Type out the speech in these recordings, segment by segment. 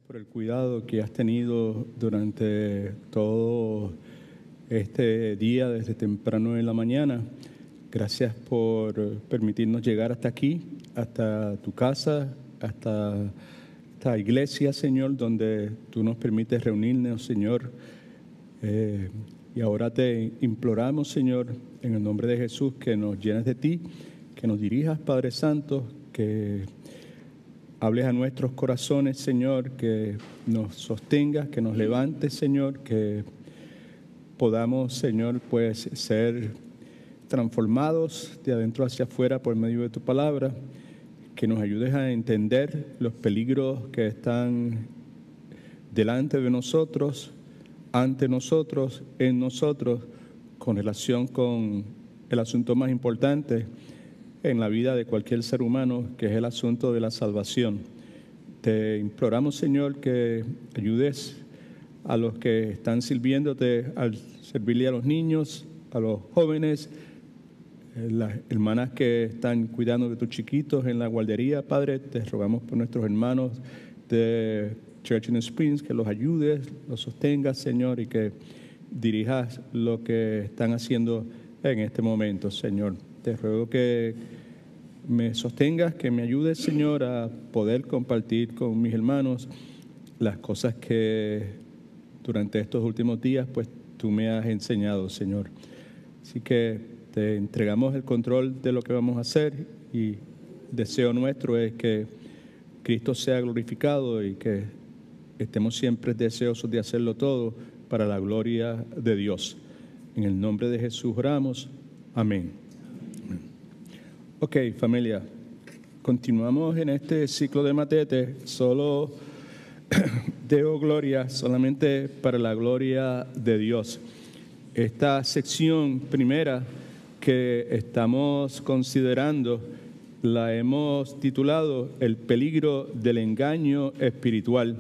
por el cuidado que has tenido durante todo este día, desde temprano en la mañana. Gracias por permitirnos llegar hasta aquí, hasta tu casa, hasta esta iglesia, Señor, donde tú nos permites reunirnos, Señor. Y ahora te imploramos, Señor, en el nombre de Jesús, que nos llenes de ti, que nos dirijas, Padre Santo, que hables a nuestros corazones, Señor, que nos sostengas, que nos levantes, Señor, que podamos, Señor, pues ser transformados de adentro hacia afuera por medio de tu palabra, que nos ayudes a entender los peligros que están delante de nosotros, ante nosotros, en nosotros, con relación con el asunto más importante en la vida de cualquier ser humano, que es el asunto de la salvación. Te imploramos, Señor, que ayudes a los que están sirviéndote, al servirle a los niños, a los jóvenes, las hermanas que están cuidando de tus chiquitos en la guardería, Padre. Te rogamos por nuestros hermanos de Church in Springs, que los ayudes, los sostengas, Señor, y que dirijas lo que están haciendo en este momento, Señor. Te ruego que me sostengas, que me ayudes, Señor, a poder compartir con mis hermanos las cosas que durante estos últimos días, pues, tú me has enseñado, Señor. Así que te entregamos el control de lo que vamos a hacer y el deseo nuestro es que Cristo sea glorificado y que estemos siempre deseosos de hacerlo todo para la gloria de Dios. En el nombre de Jesús oramos. Amén. Ok, familia, continuamos en este ciclo de matete. Solo deo gloria solamente para la gloria de Dios. Esta sección primera que estamos considerando la hemos titulado El peligro del engaño espiritual.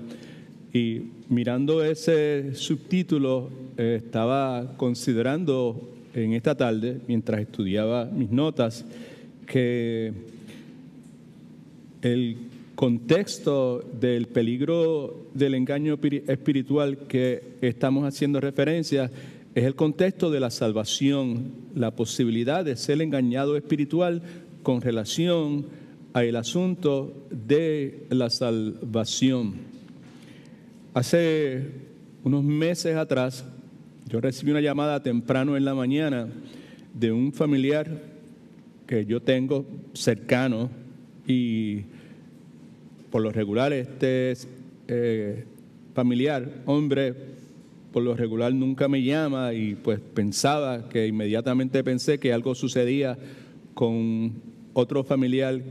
Y mirando ese subtítulo, estaba considerando en esta tarde, mientras estudiaba mis notas, que el contexto del peligro del engaño espiritual que estamos haciendo referencia es el contexto de la salvación, la posibilidad de ser engañado espiritual con relación al asunto de la salvación. Hace unos meses atrás, yo recibí una llamada temprano en la mañana de un familiar que yo tengo cercano y por lo regular este familiar, hombre, por lo regular nunca me llama y pues inmediatamente pensé que algo sucedía con otro familiar,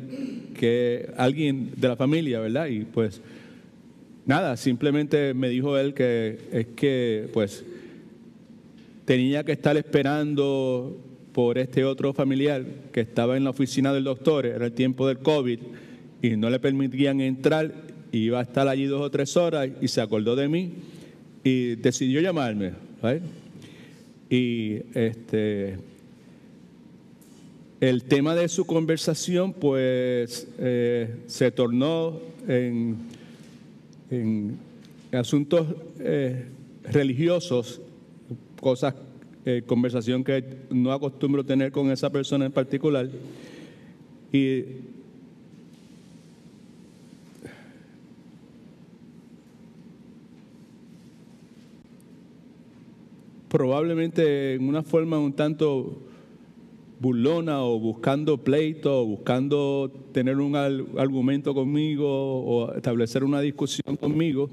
que alguien de la familia, ¿verdad? Y pues nada, simplemente me dijo él que es que pues tenía que estar esperando por este otro familiar que estaba en la oficina del doctor, era el tiempo del COVID, y no le permitían entrar, y iba a estar allí 2 o 3 horas, y se acordó de mí, y decidió llamarme, ¿right? Y el tema de su conversación, pues, se tornó en asuntos religiosos, cosas, conversación que no acostumbro tener con esa persona en particular. Y probablemente en una forma un tanto burlona o buscando pleito o buscando tener un argumento conmigo o establecer una discusión conmigo,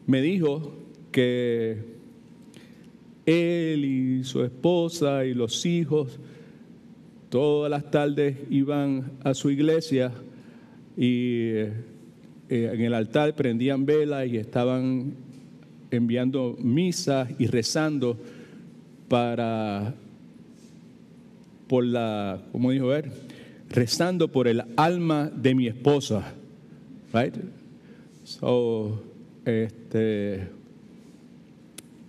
me dijo que él y su esposa y los hijos todas las tardes iban a su iglesia y en el altar prendían velas y estaban enviando misas y rezando ¿cómo dijo él? Rezando por el alma de mi esposa, right? So,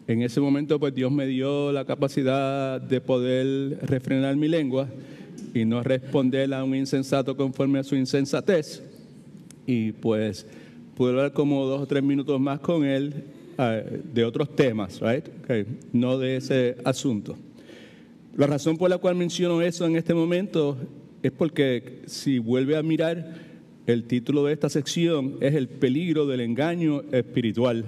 en ese momento, pues Dios me dio la capacidad de poder refrenar mi lengua y no responder a un insensato conforme a su insensatez. Y pues pude hablar como 2 o 3 minutos más con él de otros temas, right? Okay. No de ese asunto. La razón por la cual menciono eso en este momento es porque si vuelve a mirar el título de esta sección es el peligro del engaño espiritual.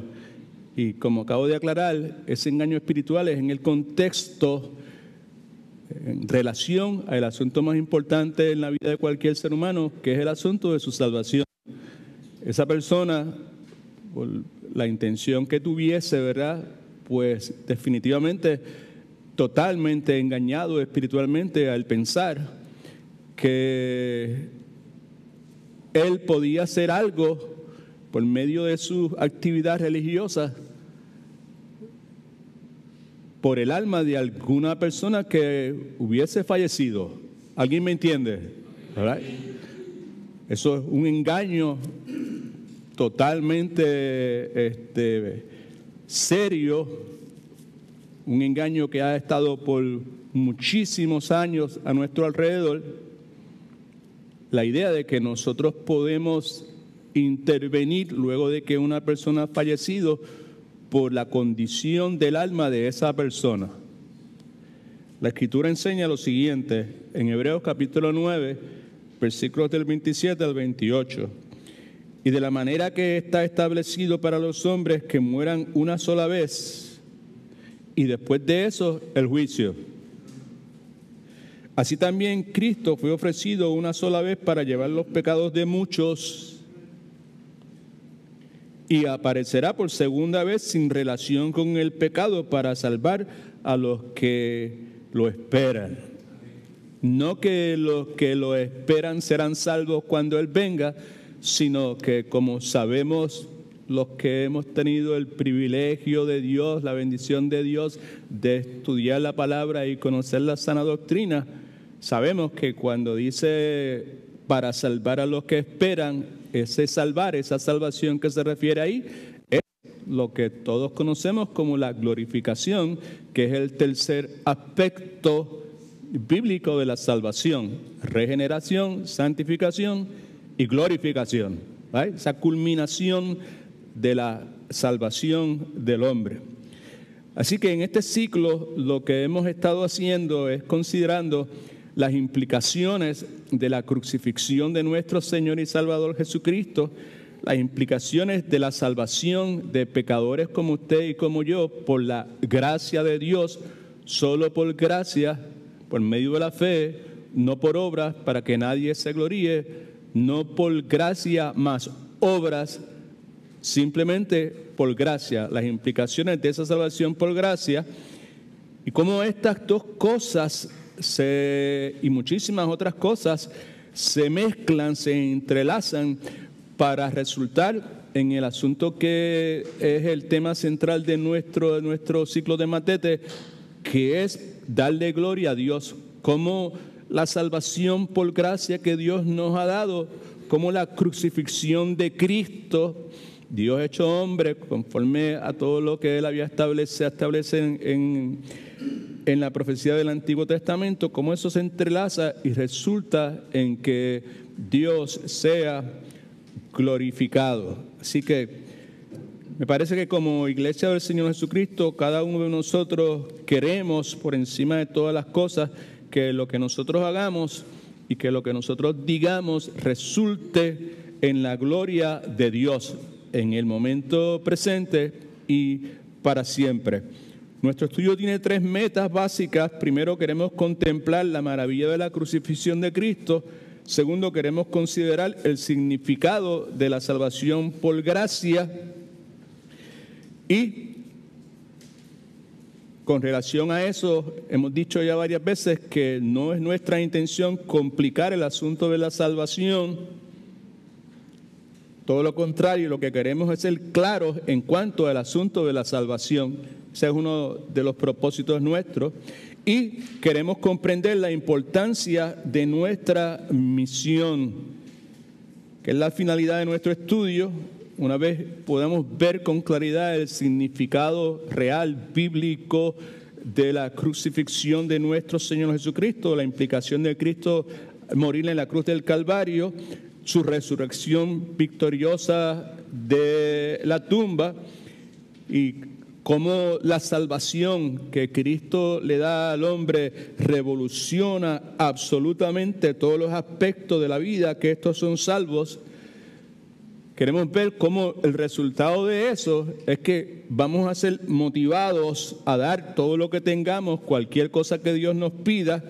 Y como acabo de aclarar, ese engaño espiritual es en el contexto, en relación al asunto más importante en la vida de cualquier ser humano, que es el asunto de su salvación. Esa persona, por la intención que tuviese, ¿verdad? Pues definitivamente totalmente engañado espiritualmente al pensar que él podía hacer algo por medio de su actividad religiosa por el alma de alguna persona que hubiese fallecido. ¿Alguien me entiende? ¿Verdad? Eso es un engaño totalmente serio, un engaño que ha estado por muchísimos años a nuestro alrededor. La idea de que nosotros podemos intervenir luego de que una persona ha fallecido por la condición del alma de esa persona. La Escritura enseña lo siguiente en Hebreos capítulo 9, versículos del 27 al 28. Y de la manera que está establecido para los hombres que mueran una sola vez, y después de eso el juicio. Así también Cristo fue ofrecido una sola vez para llevar los pecados de muchos, y aparecerá por segunda vez sin relación con el pecado para salvar a los que lo esperan. No que los que lo esperan serán salvos cuando Él venga, sino que, como sabemos, los que hemos tenido el privilegio de Dios, la bendición de Dios de estudiar la palabra y conocer la sana doctrina, sabemos que cuando dice para salvar a los que esperan, ese salvar, esa salvación que se refiere ahí, es lo que todos conocemos como la glorificación, que es el tercer aspecto bíblico de la salvación: regeneración, santificación y glorificación, ¿right? Esa culminación de la salvación del hombre. Así que en este ciclo lo que hemos estado haciendo es considerando las implicaciones de la crucifixión de nuestro Señor y Salvador Jesucristo, las implicaciones de la salvación de pecadores como usted y como yo por la gracia de Dios, solo por gracia, por medio de la fe, no por obras para que nadie se gloríe, no por gracia más obras, simplemente por gracia, las implicaciones de esa salvación por gracia, y cómo estas dos cosas y muchísimas otras cosas se mezclan, se entrelazan para resultar en el asunto que es el tema central de nuestro ciclo de Matete, que es darle gloria a Dios, como la salvación por gracia que Dios nos ha dado, como la crucifixión de Cristo, Dios hecho hombre, conforme a todo lo que Él había establece en la profecía del Antiguo Testamento, cómo eso se entrelaza y resulta en que Dios sea glorificado. Así que me parece que como Iglesia del Señor Jesucristo, cada uno de nosotros queremos, por encima de todas las cosas, que lo que nosotros hagamos y que lo que nosotros digamos resulte en la gloria de Dios en el momento presente y para siempre. Nuestro estudio tiene 3 metas básicas. Primero, queremos contemplar la maravilla de la crucifixión de Cristo. Segundo, queremos considerar el significado de la salvación por gracia. Y con relación a eso, hemos dicho ya varias veces que no es nuestra intención complicar el asunto de la salvación. Todo lo contrario, lo que queremos es ser claros en cuanto al asunto de la salvación. Ese es uno de los propósitos nuestros. Y queremos comprender la importancia de nuestra misión, que es la finalidad de nuestro estudio. Una vez podamos ver con claridad el significado real, bíblico, de la crucifixión de nuestro Señor Jesucristo, la implicación de Cristo morir en la cruz del Calvario, su resurrección victoriosa de la tumba y cómo la salvación que Cristo le da al hombre revoluciona absolutamente todos los aspectos de la vida, que estos son salvos. Queremos ver cómo el resultado de eso es que vamos a ser motivados a dar todo lo que tengamos, cualquier cosa que Dios nos pida,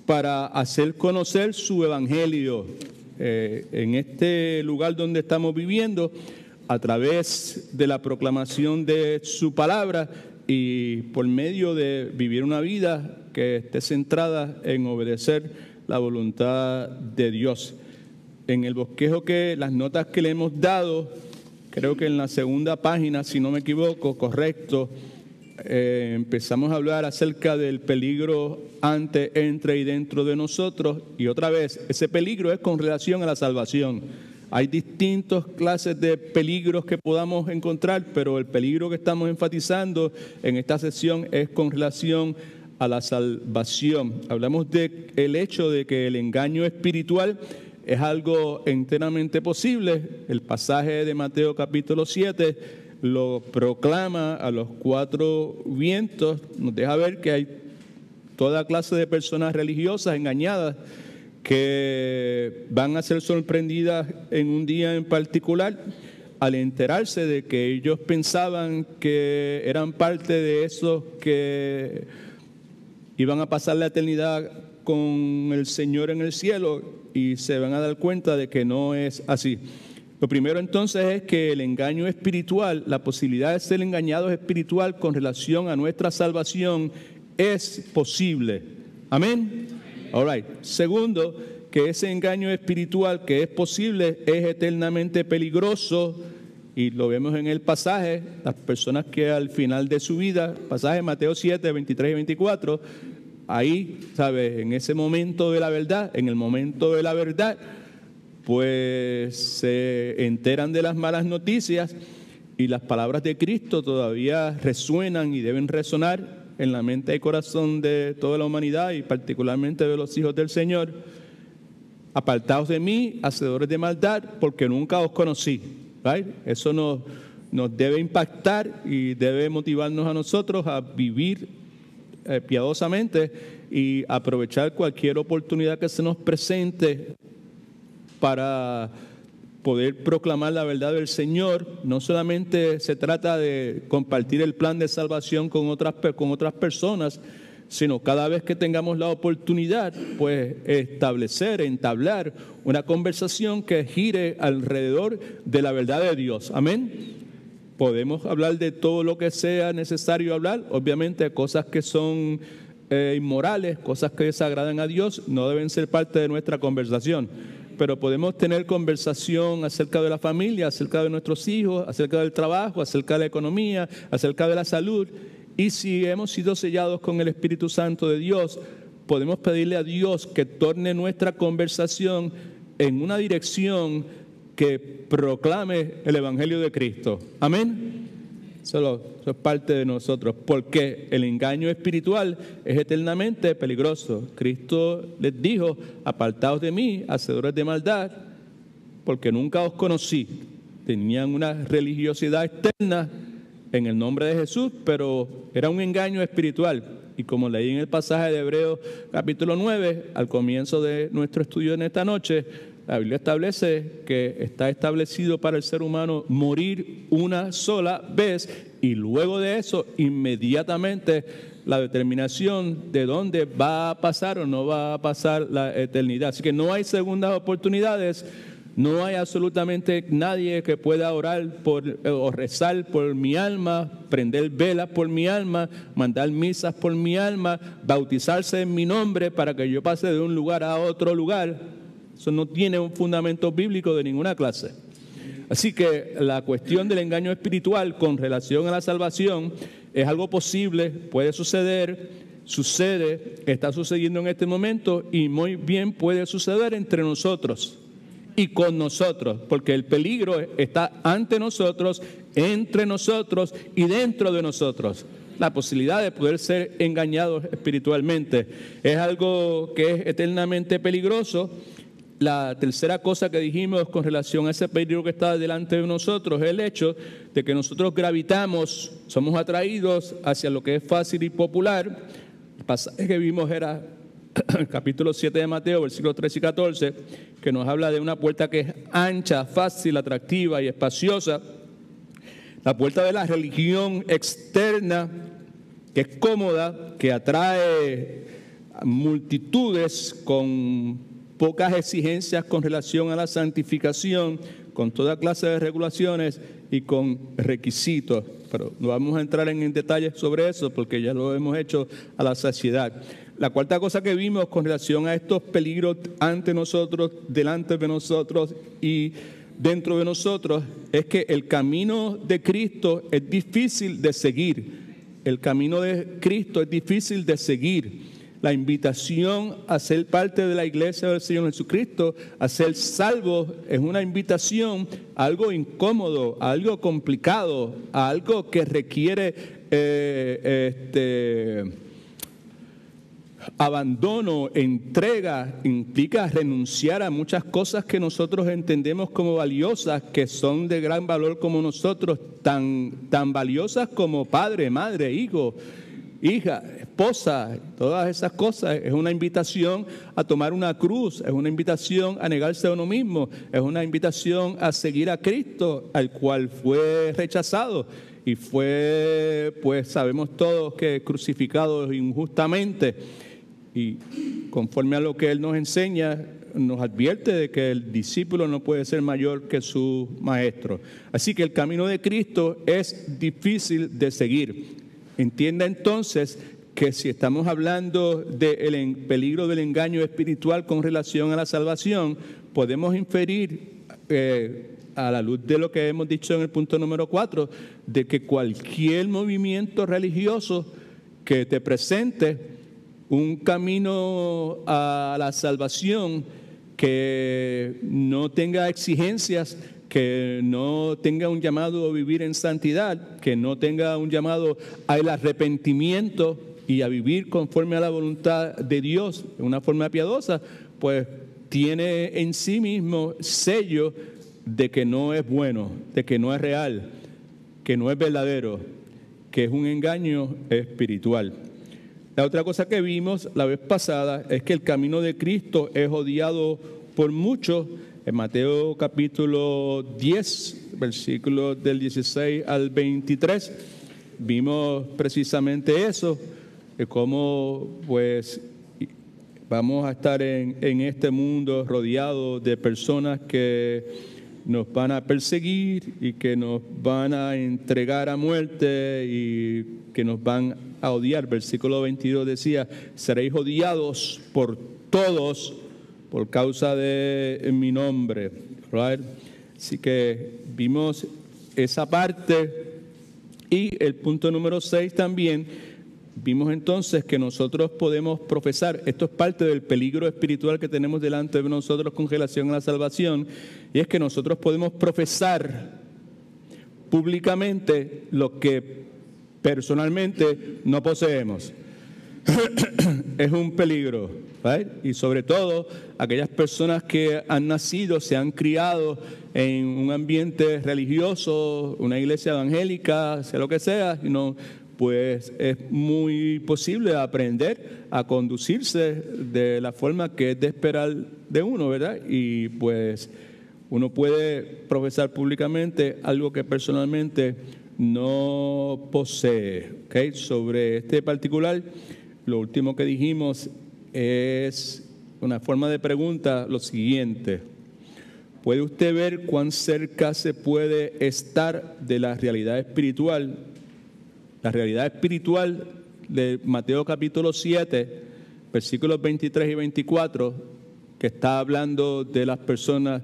para hacer conocer su evangelio en este lugar donde estamos viviendo, a través de la proclamación de su palabra y por medio de vivir una vida que esté centrada en obedecer la voluntad de Dios. En el bosquejo, que las notas que le hemos dado, creo que en la segunda página, si no me equivoco, correcto, empezamos a hablar acerca del peligro ante, entre y dentro de nosotros, y otra vez, ese peligro es con relación a la salvación. Hay distintas clases de peligros que podamos encontrar, pero el peligro que estamos enfatizando en esta sesión es con relación a la salvación. Hablamos del hecho de que el engaño espiritual es algo enteramente posible. El pasaje de Mateo capítulo 7 lo proclama a los cuatro vientos, nos deja ver que hay toda clase de personas religiosas engañadas que van a ser sorprendidas en un día en particular al enterarse de que ellos pensaban que eran parte de esos que iban a pasar la eternidad con el Señor en el cielo, y se van a dar cuenta de que no es así. Lo primero entonces es que el engaño espiritual, la posibilidad de ser engañados espiritual con relación a nuestra salvación es posible. Amén. All right. Segundo, que ese engaño espiritual que es posible es eternamente peligroso, y lo vemos en el pasaje, las personas que al final de su vida, pasaje de Mateo 7, 23 y 24, ahí, ¿sabes? En ese momento de la verdad, en el momento de la verdad, pues se enteran de las malas noticias, y las palabras de Cristo todavía resuenan y deben resonar en la mente y corazón de toda la humanidad, y particularmente de los hijos del Señor. Apartaos de mí, hacedores de maldad, porque nunca os conocí. ¿Right? Eso nos debe impactar y debe motivarnos a nosotros a vivir piadosamente y aprovechar cualquier oportunidad que se nos presente para poder proclamar la verdad del Señor. No solamente se trata de compartir el plan de salvación con otras personas, sino cada vez que tengamos la oportunidad, pues entablar una conversación que gire alrededor de la verdad de Dios. Amén. Podemos hablar de todo lo que sea necesario hablar, obviamente cosas que son inmorales, cosas que desagradan a Dios, no deben ser parte de nuestra conversación. Pero podemos tener conversación acerca de la familia, acerca de nuestros hijos, acerca del trabajo, acerca de la economía, acerca de la salud. Y si hemos sido sellados con el Espíritu Santo de Dios, podemos pedirle a Dios que torne nuestra conversación en una dirección que proclame el Evangelio de Cristo. Amén. Eso es parte de nosotros, porque el engaño espiritual es eternamente peligroso. Cristo les dijo: apartaos de mí, hacedores de maldad, porque nunca os conocí. Tenían una religiosidad externa en el nombre de Jesús, pero era un engaño espiritual. Y como leí en el pasaje de Hebreos capítulo 9, al comienzo de nuestro estudio en esta noche, la Biblia establece que está establecido para el ser humano morir una sola vez, y luego de eso inmediatamente la determinación de dónde va a pasar o no va a pasar la eternidad. Así que no hay segundas oportunidades. No hay absolutamente nadie que pueda orar o rezar por mi alma, prender velas por mi alma, mandar misas por mi alma, bautizarse en mi nombre para que yo pase de un lugar a otro lugar. Eso no tiene un fundamento bíblico de ninguna clase. Así que la cuestión del engaño espiritual con relación a la salvación es algo posible, puede suceder, sucede, está sucediendo en este momento, y muy bien puede suceder entre nosotros y con nosotros, porque el peligro está ante nosotros, entre nosotros y dentro de nosotros. La posibilidad de poder ser engañados espiritualmente es algo que es eternamente peligroso. la tercera cosa que dijimos con relación a ese peligro que está delante de nosotros es el hecho de que nosotros gravitamos, somos atraídos hacia lo que es fácil y popular. El pasaje que vimos era el capítulo 7 de Mateo, versículos 13 y 14, que nos habla de una puerta que es ancha, fácil, atractiva y espaciosa. La puerta de la religión externa, que es cómoda, que atrae multitudes con pocas exigencias con relación a la santificación, con toda clase de regulaciones y con requisitos. Pero no vamos a entrar en detalles sobre eso porque ya lo hemos hecho a la saciedad. La cuarta cosa que vimos con relación a estos peligros ante nosotros, delante de nosotros y dentro de nosotros es que el camino de Cristo es difícil de seguir. El camino de Cristo es difícil de seguir. La invitación a ser parte de la iglesia del Señor Jesucristo, a ser salvo, es una invitación a algo incómodo, a algo complicado, a algo que requiere abandono, entrega, implica renunciar a muchas cosas que nosotros entendemos como valiosas, que son de gran valor como nosotros, tan valiosas como padre, madre, hijo, hija, esposa, todas esas cosas. Es una invitación a tomar una cruz, es una invitación a negarse a uno mismo, es una invitación a seguir a Cristo, al cual fue rechazado y fue, pues sabemos todos que crucificado injustamente. Y conforme a lo que Él nos enseña, nos advierte de que el discípulo no puede ser mayor que su maestro. Así que el camino de Cristo es difícil de seguir. Entienda entonces que si estamos hablando del peligro del engaño espiritual con relación a la salvación, podemos inferir a la luz de lo que hemos dicho en el punto número 4, de que cualquier movimiento religioso que te presente un camino a la salvación que no tenga exigencias, que no tenga un llamado a vivir en santidad, que no tenga un llamado al arrepentimiento y a vivir conforme a la voluntad de Dios de una forma piadosa, pues tiene en sí mismo sello de que no es bueno, de que no es real, que no es verdadero, que es un engaño espiritual. La otra cosa que vimos la vez pasada es que el camino de Cristo es odiado por muchos. En Mateo capítulo 10, versículos del 16 al 23, vimos precisamente eso, de cómo pues vamos a estar en este mundo rodeados de personas que nos van a perseguir y que nos van a entregar a muerte y que nos van a odiar. Versículo 22 decía, seréis odiados por todos por causa de mi nombre. Right? Así que vimos esa parte. Y el punto número 6 también, vimos entonces que nosotros podemos profesar, esto es parte del peligro espiritual que tenemos delante de nosotros con relación a la salvación, y es que nosotros podemos profesar públicamente lo que personalmente no poseemos. Es un peligro, ¿right? Y sobre todo aquellas personas que han nacido, se han criado en un ambiente religioso, una iglesia evangélica, sea lo que sea, pues es muy posible aprender a conducirse de la forma que es de esperar de uno, ¿verdad? Y pues uno puede profesar públicamente algo que personalmente no posee, ¿ok? Sobre este particular, lo último que dijimos es una forma de pregunta, lo siguiente: ¿puede usted ver cuán cerca se puede estar de la realidad espiritual? La realidad espiritual de Mateo capítulo 7, versículos 23 y 24, que está hablando de las personas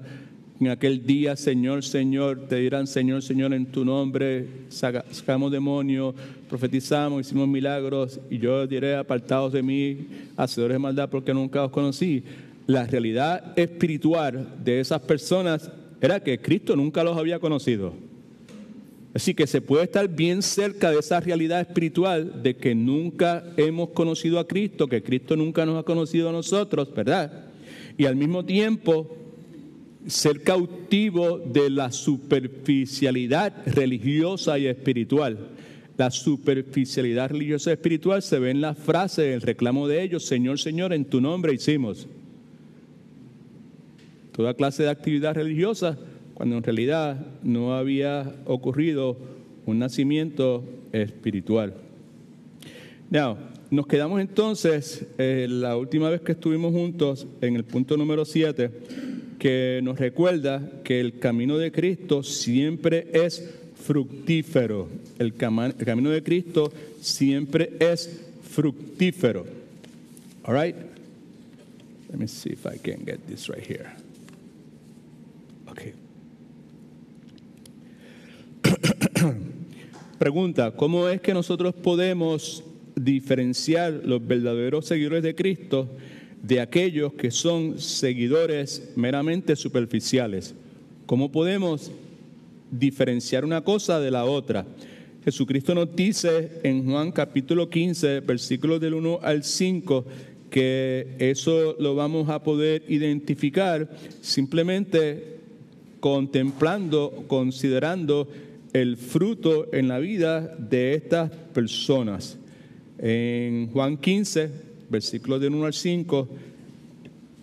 en aquel día, Señor, Señor, te dirán, Señor, Señor, en tu nombre sacamos demonios, profetizamos, hicimos milagros, y yo diré, apartados de mí, hacedores de maldad, porque nunca os conocí. La realidad espiritual de esas personas era que Cristo nunca los había conocido. Así que se puede estar bien cerca de esa realidad espiritual de que nunca hemos conocido a Cristo, que Cristo nunca nos ha conocido a nosotros, ¿verdad? y al mismo tiempo ser cautivo de la superficialidad religiosa y espiritual. La superficialidad religiosa y espiritual se ve en la frase, el reclamo de ellos: Señor, Señor, en tu nombre hicimos. Toda clase de actividad religiosa, cuando en realidad no había ocurrido un nacimiento espiritual. Now, nos quedamos entonces, la última vez que estuvimos juntos, en el punto número 7, que nos recuerda que el camino de Cristo siempre es fructífero. El camino de Cristo siempre es fructífero. All right? Let me see if I can get this right here. Okay. Pregunta: ¿cómo es que nosotros podemos diferenciar los verdaderos seguidores de Cristo de aquellos que son seguidores meramente superficiales? ¿Cómo podemos diferenciar una cosa de la otra? Jesucristo nos dice en Juan capítulo 15, versículos del 1 al 5, que eso lo vamos a poder identificar simplemente contemplando, considerando el fruto en la vida de estas personas. En Juan 15, versículos del 1 al 5,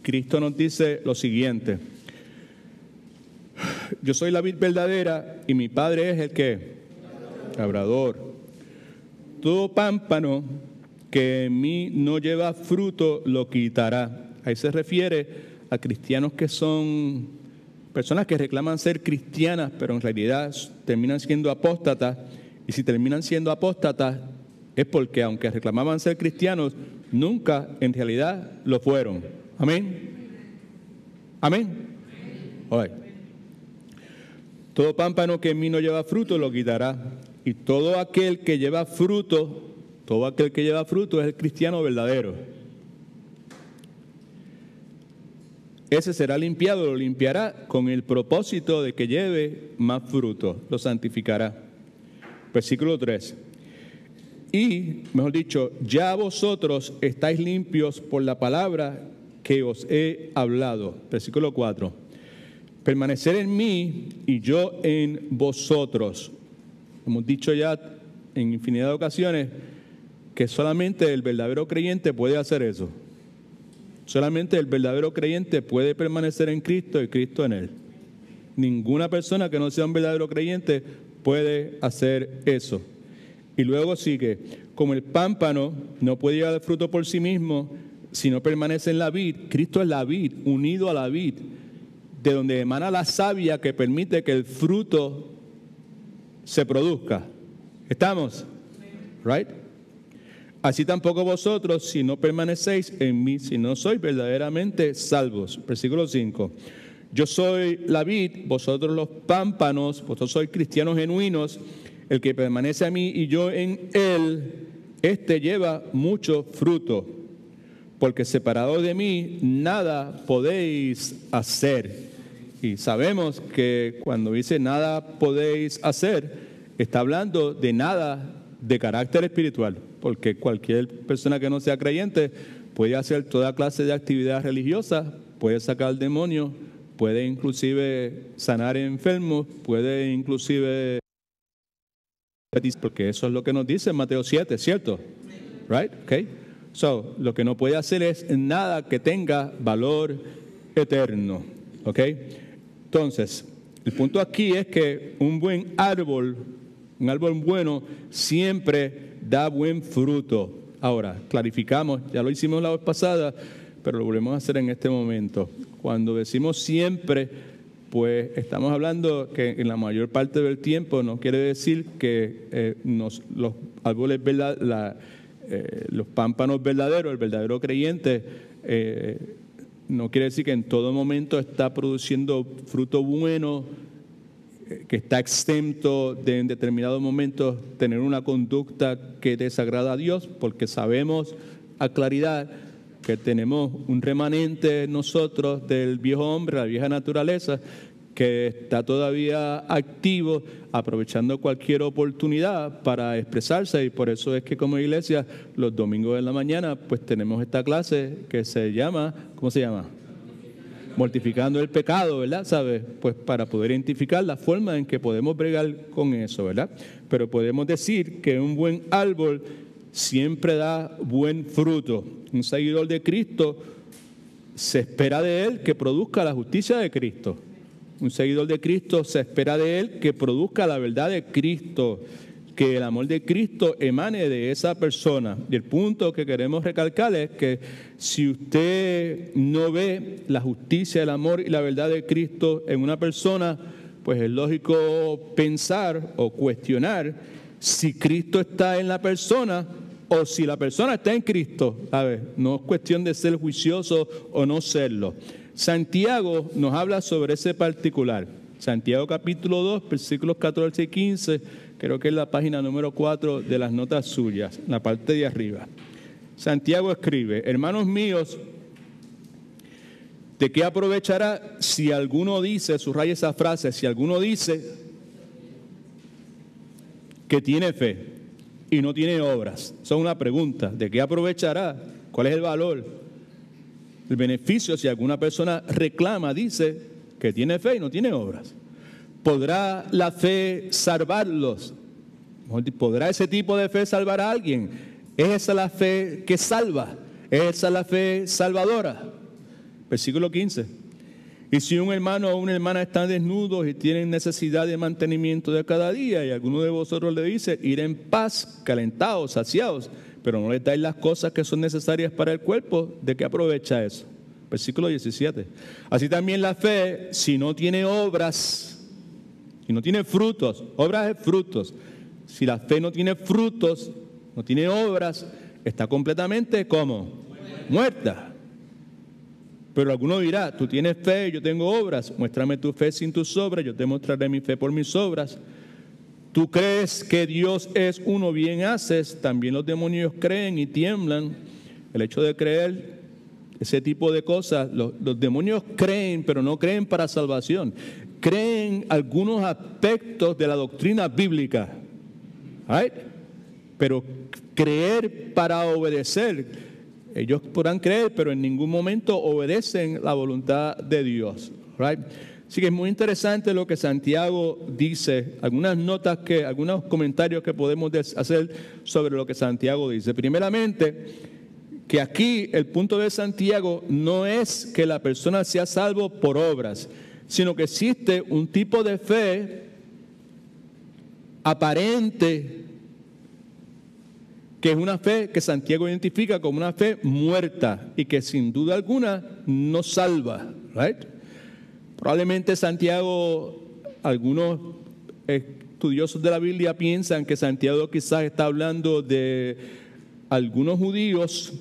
Cristo nos dice lo siguiente: yo soy la vid verdadera y mi Padre es el ¿qué? Labrador. Todo pámpano que en mí no lleva fruto lo quitará. Ahí se refiere a cristianos que son personas que reclaman ser cristianas, pero en realidad terminan siendo apóstatas. Y si terminan siendo apóstatas es porque, aunque reclamaban ser cristianos, nunca en realidad lo fueron. Amén. Amén. All right. Todo pámpano que en mí no lleva fruto lo quitará. Y todo aquel que lleva fruto es el cristiano verdadero. Ese será limpiado, lo limpiará con el propósito de que lleve más fruto, lo santificará. Versículo 3. Y, mejor dicho, ya vosotros estáis limpios por la palabra que os he hablado. Versículo 4. Permanecer en mí y yo en vosotros. Hemos dicho ya en infinidad de ocasiones que solamente el verdadero creyente puede hacer eso. Solamente el verdadero creyente puede permanecer en Cristo y Cristo en él. Ninguna persona que no sea un verdadero creyente puede hacer eso. Y luego sigue: como el pámpano no puede llevar fruto por sí mismo si no permanece en la vid, Cristo es la vid, unido a la vid, de donde emana la savia que permite que el fruto se produzca. ¿Estamos? Right? Así tampoco vosotros, si no permanecéis en mí, si no sois verdaderamente salvos. Versículo 5. Yo soy la vid, vosotros los pámpanos, vosotros sois cristianos genuinos. El que permanece a mí y yo en él, este lleva mucho fruto. Porque separado de mí, nada podéis hacer. Y sabemos que cuando dice nada podéis hacer, está hablando de nada de carácter espiritual. Porque cualquier persona que no sea creyente puede hacer toda clase de actividad religiosa, puede sacar demonios, puede inclusive sanar enfermos, puede inclusive... Porque eso es lo que nos dice en Mateo 7, ¿cierto? Right? Okay. So, lo que no puede hacer es nada que tenga valor eterno. ¿Ok? Entonces, el punto aquí es que un buen árbol, un árbol bueno, siempre da buen fruto. Ahora, clarificamos, ya lo hicimos la vez pasada, pero lo volvemos a hacer en este momento. Cuando decimos siempre, pues estamos hablando que en la mayor parte del tiempo no quiere decir que los árboles los pámpanos verdaderos, el verdadero creyente, no quiere decir que en todo momento está produciendo fruto bueno, que está exento de en determinados momentos tener una conducta que desagrada a Dios, porque sabemos a claridad que tenemos un remanente nosotros del viejo hombre, la vieja naturaleza, que está todavía activo, aprovechando cualquier oportunidad para expresarse. Y por eso es que como iglesia, los domingos de la mañana, pues tenemos esta clase que se llama, ¿cómo se llama? mortificando el pecado, ¿verdad? ¿Sabes? Pues para poder identificar la forma en que podemos bregar con eso, ¿verdad? Pero podemos decir que un buen árbol siempre da buen fruto. Un seguidor de Cristo se espera de él que produzca la justicia de Cristo. Un seguidor de Cristo se espera de él que produzca la verdad de Cristo, que el amor de Cristo emane de esa persona. Y el punto que queremos recalcar es que si usted no ve la justicia, el amor y la verdad de Cristo en una persona, pues es lógico pensar o cuestionar si Cristo está en la persona o si la persona está en Cristo. A ver, no es cuestión de ser juicioso o no serlo. Santiago nos habla sobre ese particular. Santiago capítulo 2, versículos 14 y 15, creo que es la página número 4 de las notas suyas, en la parte de arriba. Santiago escribe: hermanos míos, ¿de qué aprovechará si alguno dice, subraya esa frase, si alguno dice que tiene fe y no tiene obras? Son una pregunta. ¿De qué aprovechará? ¿Cuál es el valor? El beneficio si alguna persona reclama, dice que tiene fe y no tiene obras. ¿Podrá la fe salvarlos? ¿Podrá ese tipo de fe salvar a alguien? ¿Es esa la fe que salva? ¿Es esa la fe salvadora? Versículo 15. Y si un hermano o una hermana están desnudos y tienen necesidad de mantenimiento de cada día, y alguno de vosotros le dice: ir en paz, calentados, saciados, pero no les dais las cosas que son necesarias para el cuerpo, ¿de qué aprovecha eso? Versículo 17. Así también la fe, si no tiene obras, si no tiene frutos, obras es frutos. Si la fe no tiene frutos, no tiene obras, está completamente ¿cómo? Muerta. Pero alguno dirá: tú tienes fe, yo tengo obras, muéstrame tu fe sin tus obras, yo te mostraré mi fe por mis obras. Tú crees que Dios es uno, bien haces, también los demonios creen y tiemblan. El hecho de creer ese tipo de cosas, los demonios creen, pero no creen para salvación. Creen algunos aspectos de la doctrina bíblica, ¿right? Pero creer para obedecer, ellos podrán creer, pero en ningún momento obedecen la voluntad de Dios, ¿right? Así que es muy interesante lo que Santiago dice, algunos comentarios que podemos hacer sobre lo que Santiago dice. Primeramente, que aquí el punto de Santiago no es que la persona sea salvo por obras, sino que existe un tipo de fe aparente, que es una fe que Santiago identifica como una fe muerta y que sin duda alguna no salva, ¿right? Probablemente Santiago, algunos estudiosos de la Biblia piensan que Santiago quizás está hablando de algunos judíos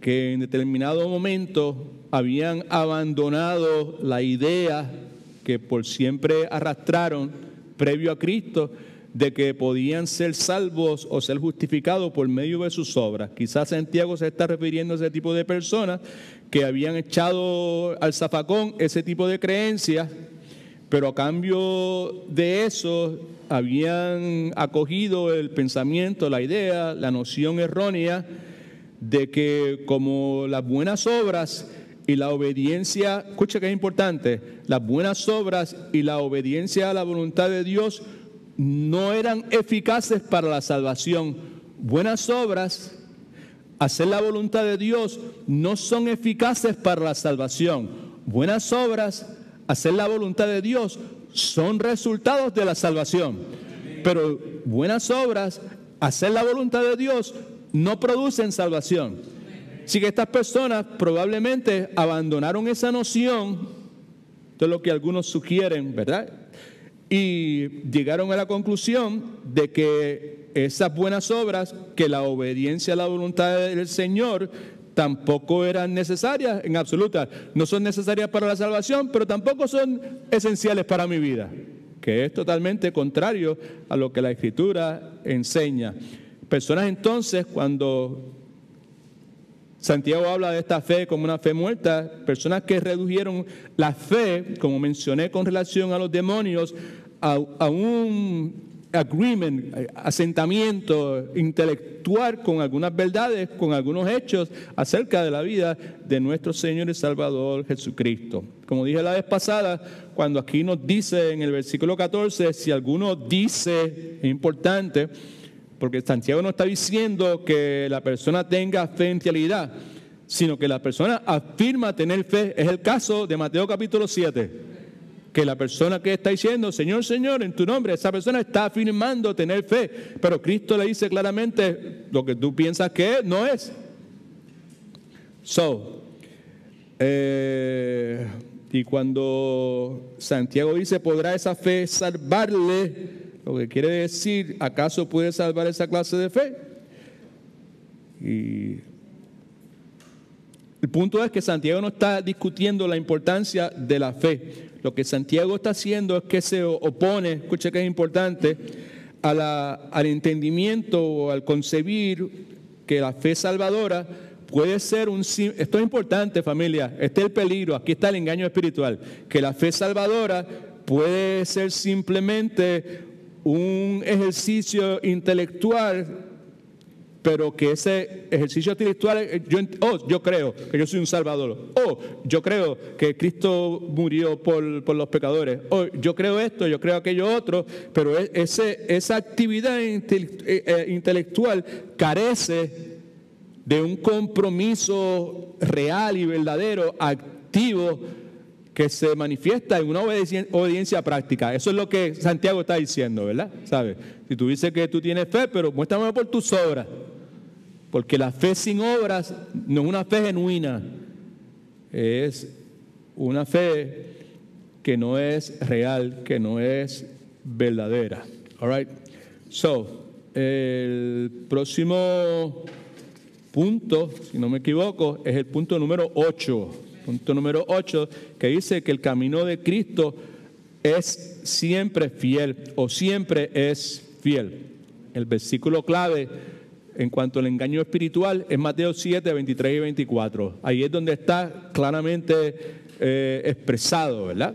que en determinado momento habían abandonado la idea que por siempre arrastraron previo a Cristo de que podían ser salvos o ser justificados por medio de sus obras. Quizás Santiago se está refiriendo a ese tipo de personas que habían echado al zafacón ese tipo de creencias, pero a cambio de eso habían acogido el pensamiento, la idea, la noción errónea de que como las buenas obras y la obediencia, escucha que es importante, las buenas obras y la obediencia a la voluntad de Dios no eran eficaces para la salvación. Buenas obras, hacer la voluntad de Dios, no son eficaces para la salvación. Buenas obras, hacer la voluntad de Dios, son resultados de la salvación. Pero buenas obras, hacer la voluntad de Dios, no producen salvación. Así que estas personas probablemente abandonaron esa noción de lo que algunos sugieren, ¿verdad? Y llegaron a la conclusión de que esas buenas obras, que la obediencia a la voluntad del Señor, tampoco eran necesarias en absoluta. No son necesarias para la salvación, pero tampoco son esenciales para mi vida, que es totalmente contrario a lo que la Escritura enseña. Personas entonces, cuando Santiago habla de esta fe como una fe muerta, personas que redujeron la fe, como mencioné con relación a los demonios, a un agreement, asentamiento intelectual con algunas verdades, con algunos hechos acerca de la vida de nuestro Señor y Salvador Jesucristo. Como dije la vez pasada, cuando aquí nos dice en el versículo 14, si alguno dice, es importante, porque Santiago no está diciendo que la persona tenga fe en realidad, sino que la persona afirma tener fe. Es el caso de Mateo capítulo 7. Que la persona que está diciendo, Señor, Señor, en tu nombre, esa persona está afirmando tener fe. Pero Cristo le dice claramente lo que tú piensas que es, no es. Y cuando Santiago dice, ¿podrá esa fe salvarle? Lo que quiere decir, ¿acaso puede salvar esa clase de fe? Y el punto es que Santiago no está discutiendo la importancia de la fe. Lo que Santiago está haciendo es que se opone, escuche que es importante, al entendimiento o al concebir que la fe salvadora puede ser esto es importante, familia, este es el peligro, aquí está el engaño espiritual, que la fe salvadora puede ser simplemente un ejercicio intelectual, pero que ese ejercicio intelectual, yo creo que yo soy un salvador, yo creo que Cristo murió por los pecadores, yo creo esto, yo creo aquello otro, pero esa actividad intelectual carece de un compromiso real y verdadero, activo, que se manifiesta en una obediencia práctica. Eso es lo que Santiago está diciendo, ¿verdad? ¿Sabes? Si tú dices que tú tienes fe, pero muéstrame por tus obras. Porque la fe sin obras no es una fe genuina. Es una fe que no es real, que no es verdadera. All right? El próximo punto, si no me equivoco, es el punto número 8. Punto número 8, que dice que el camino de Cristo es siempre fiel o siempre es fiel. El versículo clave en cuanto al engaño espiritual es Mateo 7, 23 y 24. Ahí es donde está claramente expresado, ¿verdad?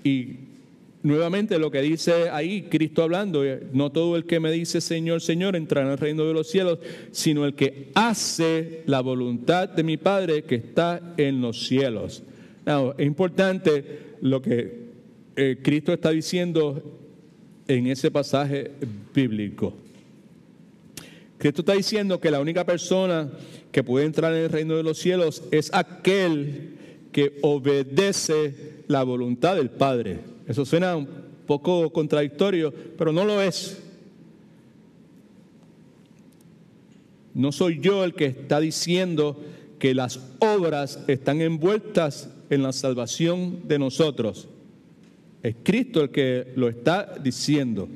Y nuevamente lo que dice ahí Cristo hablando, no todo el que me dice Señor, Señor entrará en el reino de los cielos, sino el que hace la voluntad de mi Padre que está en los cielos. Now, es importante lo que Cristo está diciendo en ese pasaje bíblico. Cristo está diciendo que la única persona que puede entrar en el reino de los cielos es aquel que obedece la voluntad del Padre. Eso suena un poco contradictorio, pero no lo es. No soy yo el que está diciendo que las obras están envueltas en la salvación de nosotros. Es Cristo el que lo está diciendo.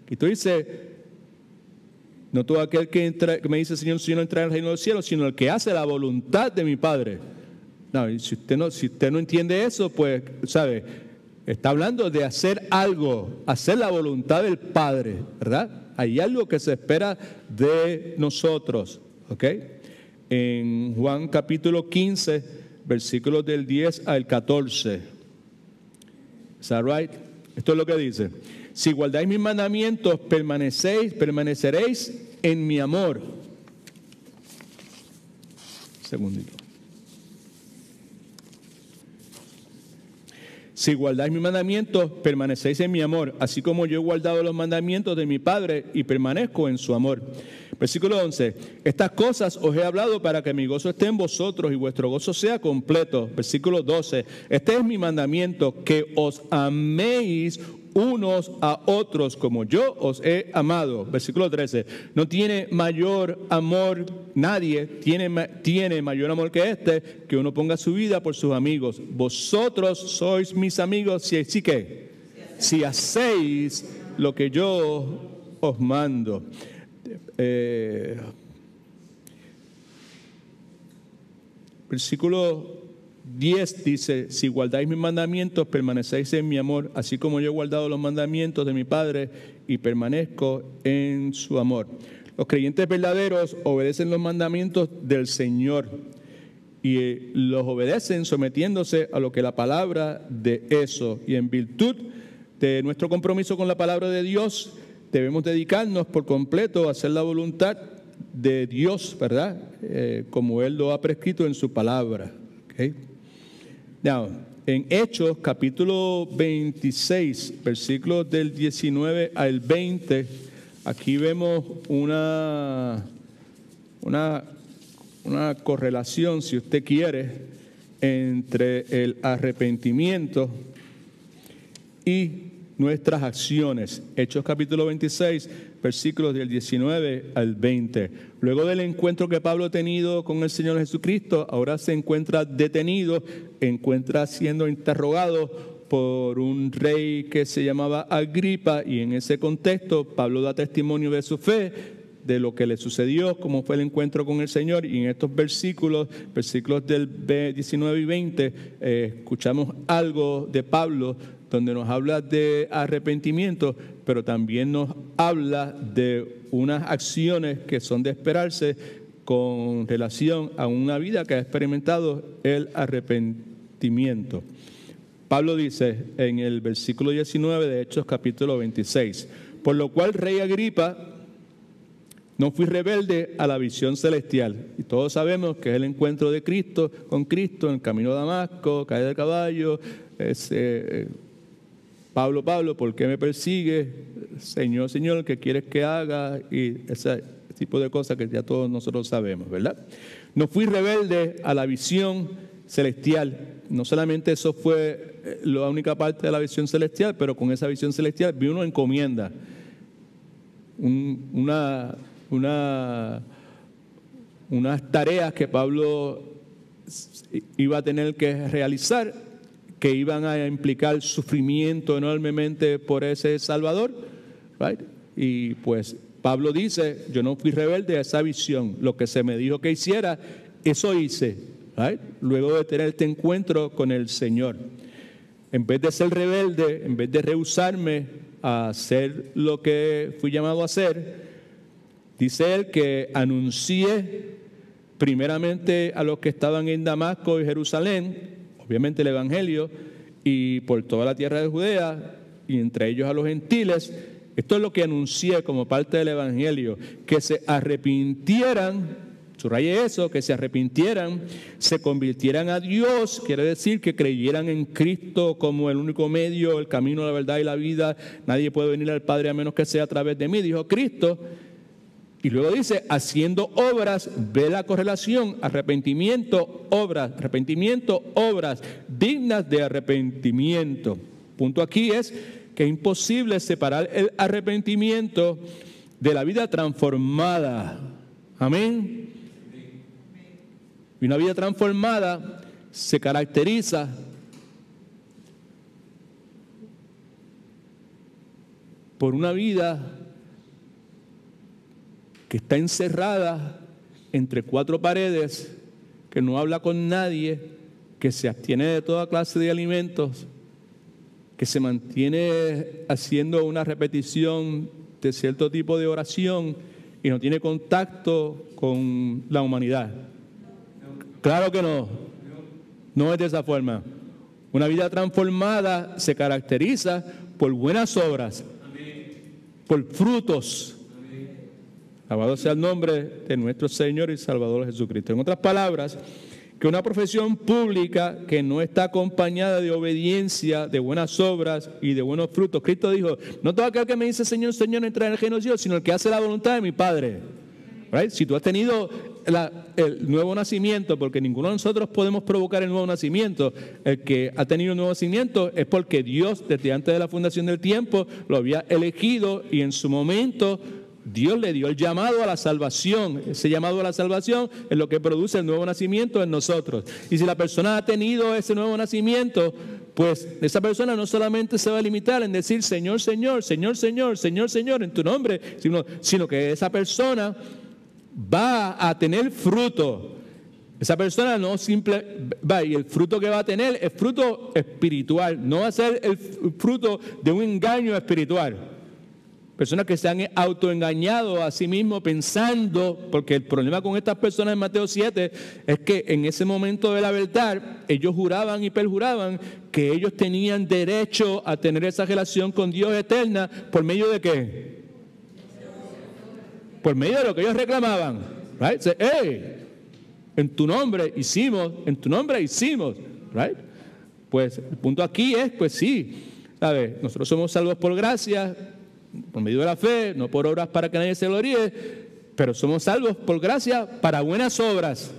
Cristo dice, no todo aquel que me dice Señor, Señor, entra en el reino de los cielos, sino el que hace la voluntad de mi Padre. No, y si usted no entiende eso, pues, ¿sabe? Está hablando de hacer algo, hacer la voluntad del Padre, ¿verdad? Hay algo que se espera de nosotros, ¿ok? En Juan capítulo 15, versículos del 10 al 14. ¿Is that right? Esto es lo que dice. Si guardáis mis mandamientos, permaneceréis en mi amor. Segundito. Si guardáis mis mandamientos, permanecéis en mi amor, así como yo he guardado los mandamientos de mi Padre y permanezco en su amor. Versículo 11. Estas cosas os he hablado para que mi gozo esté en vosotros y vuestro gozo sea completo. Versículo 12. Este es mi mandamiento, que os améis unos a otros como yo os he amado. Versículo 13. No tiene mayor amor nadie, tiene mayor amor que este, que uno ponga su vida por sus amigos. Vosotros sois mis amigos, si hacéis lo que yo os mando. Versículo 10 dice, si guardáis mis mandamientos, permanecéis en mi amor, así como yo he guardado los mandamientos de mi Padre y permanezco en su amor. Los creyentes verdaderos obedecen los mandamientos del Señor y los obedecen sometiéndose a lo que la palabra de eso, y en virtud de nuestro compromiso con la palabra de Dios, debemos dedicarnos por completo a hacer la voluntad de Dios, ¿verdad? Como Él lo ha prescrito en su palabra. ¿Okay? Now, en Hechos, capítulo 26, versículos del 19 al 20, aquí vemos una correlación, si usted quiere, entre el arrepentimiento y nuestras acciones. Hechos capítulo 26, versículos del 19 al 20. Luego del encuentro que Pablo ha tenido con el Señor Jesucristo, ahora se encuentra detenido, encuentra siendo interrogado por un rey que se llamaba Agripa, y en ese contexto Pablo da testimonio de su fe, de lo que le sucedió, cómo fue el encuentro con el Señor, y en estos versículos del 19 y 20, escuchamos algo de Pablo donde nos habla de arrepentimiento, pero también nos habla de unas acciones que son de esperarse con relación a una vida que ha experimentado el arrepentimiento. Pablo dice en el versículo 19 de Hechos capítulo 26, por lo cual, Rey Agripa, no fui rebelde a la visión celestial. Y todos sabemos que es el encuentro de Cristo con Cristo en el camino de Damasco, cae del caballo, Pablo, Pablo, ¿por qué me persigues? Señor, Señor, ¿qué quieres que haga? Y ese tipo de cosas que ya todos nosotros sabemos, ¿verdad? No fui rebelde a la visión celestial. No solamente eso fue la única parte de la visión celestial, pero con esa visión celestial vi una encomienda, unas tareas que Pablo iba a tener que realizar, que iban a implicar sufrimiento enormemente por ese Salvador, right? Y pues Pablo dice, yo no fui rebelde a esa visión, lo que se me dijo que hiciera, eso hice, right? Luego de tener este encuentro con el Señor. En vez de ser rebelde, en vez de rehusarme a hacer lo que fui llamado a hacer, dice él que anuncié primeramente a los que estaban en Damasco y Jerusalén, obviamente el Evangelio, y por toda la tierra de Judea, y entre ellos a los gentiles. Esto es lo que anuncié como parte del Evangelio, que se arrepintieran, subraye eso, que se arrepintieran, se convirtieran a Dios, quiere decir que creyeran en Cristo como el único medio, el camino, la verdad y la vida. Nadie puede venir al Padre a menos que sea a través de mí, dijo Cristo. Y luego dice, haciendo obras, ve la correlación, arrepentimiento, obras, dignas de arrepentimiento. Punto aquí es que es imposible separar el arrepentimiento de la vida transformada. Amén. Y una vida transformada se caracteriza por una vida que está encerrada entre cuatro paredes, que no habla con nadie, que se abstiene de toda clase de alimentos, que se mantiene haciendo una repetición de cierto tipo de oración y no tiene contacto con la humanidad. Claro que no, no es de esa forma. Una vida transformada se caracteriza por buenas obras, por frutos. Alabado sea el nombre de nuestro Señor y Salvador Jesucristo. En otras palabras, que una profesión pública que no está acompañada de obediencia, de buenas obras y de buenos frutos. Cristo dijo, no todo aquel que me dice Señor, Señor entra en el reino de Dios, sino el que hace la voluntad de mi Padre. Right? Si tú has tenido el nuevo nacimiento, porque ninguno de nosotros podemos provocar el nuevo nacimiento, el que ha tenido el nuevo nacimiento es porque Dios desde antes de la fundación del tiempo lo había elegido y en su momento Dios le dio el llamado a la salvación. Ese llamado a la salvación es lo que produce el nuevo nacimiento en nosotros. Y si la persona ha tenido ese nuevo nacimiento, pues esa persona no solamente se va a limitar en decir Señor, Señor, Señor, Señor, Señor, Señor en tu nombre, sino que esa persona va a tener fruto. Esa persona no simple va, y el fruto que va a tener es fruto espiritual, no va a ser el fruto de un engaño espiritual. Personas que se han autoengañado a sí mismos pensando, porque el problema con estas personas en Mateo 7 es que en ese momento de la verdad, ellos juraban y perjuraban que ellos tenían derecho a tener esa relación con Dios eterna, ¿por medio de qué? por medio de lo que ellos reclamaban. Right? Say, hey, en tu nombre hicimos, right? Pues el punto aquí es, pues sí, ¿sabes? Nosotros somos salvos por gracia, por medio de la fe, no por obras para que nadie se gloríe, pero somos salvos por gracia para buenas obras.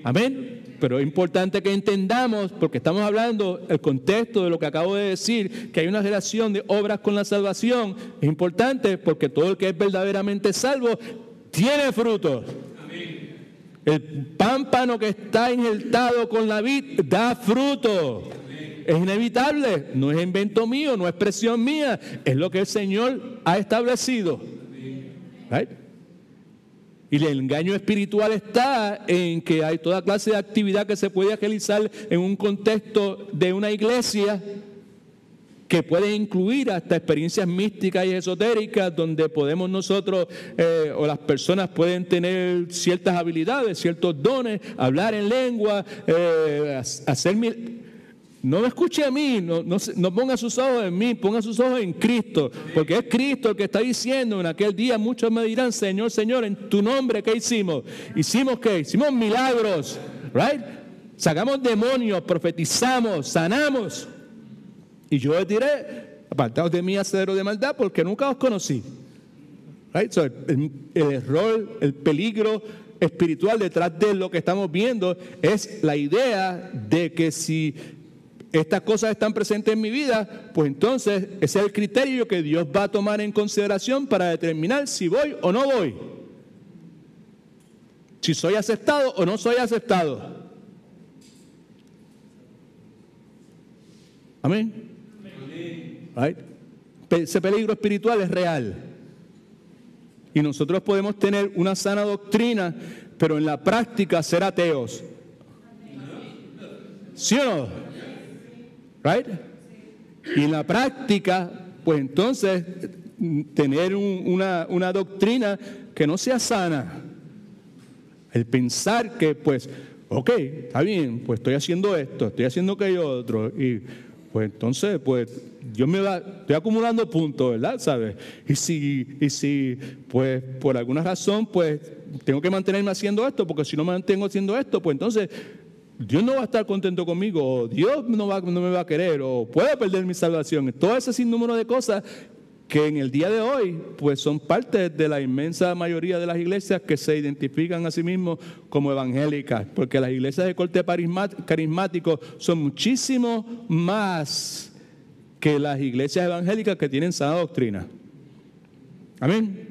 Amén. Pero es importante que entendamos, porque estamos hablando el contexto de lo que acabo de decir, que hay una relación de obras con la salvación. Es importante porque todo el que es verdaderamente salvo tiene frutos. El pámpano que está injertado con la vid da fruto. Es inevitable, no es invento mío, no es presión mía, es lo que el Señor ha establecido. Right? Y el engaño espiritual está en que hay toda clase de actividad que se puede realizar en un contexto de una iglesia que puede incluir hasta experiencias místicas y esotéricas donde podemos nosotros o las personas pueden tener ciertas habilidades, ciertos dones, hablar en lengua, hacer No me escuche a mí, no ponga sus ojos en mí, ponga sus ojos en Cristo, porque es Cristo el que está diciendo. En aquel día muchos me dirán, Señor, Señor, en tu nombre, ¿qué hicimos? ¿Hicimos qué? Hicimos milagros, right? Sacamos demonios, profetizamos, sanamos. Y yo les diré, apartaos de mí, hacedores de maldad, porque nunca os conocí. Right? So, el error, el peligro espiritual detrás de lo que estamos viendo es la idea de que si estas cosas están presentes en mi vida, pues entonces ese es el criterio que Dios va a tomar en consideración para determinar si voy o no voy. Si soy aceptado o no soy aceptado. Amén. Right? Ese peligro espiritual es real. Y nosotros podemos tener una sana doctrina, pero en la práctica ser ateos. ¿Sí o no? Right? Y en la práctica, pues entonces, tener una doctrina que no sea sana. El pensar que, pues, ok, está bien, pues estoy haciendo esto, estoy haciendo aquello otro, y pues entonces, pues, estoy acumulando puntos, ¿verdad? ¿Sabes? Y si, pues, por alguna razón, pues, tengo que mantenerme haciendo esto, porque si no me mantengo haciendo esto, pues entonces Dios no va a estar contento conmigo, o Dios no me va a querer, o puedo perder mi salvación. Todo ese sinnúmero de cosas que en el día de hoy pues son parte de la inmensa mayoría de las iglesias que se identifican a sí mismos como evangélicas, porque las iglesias de corte carismático son muchísimo más que las iglesias evangélicas que tienen sana doctrina. Amén.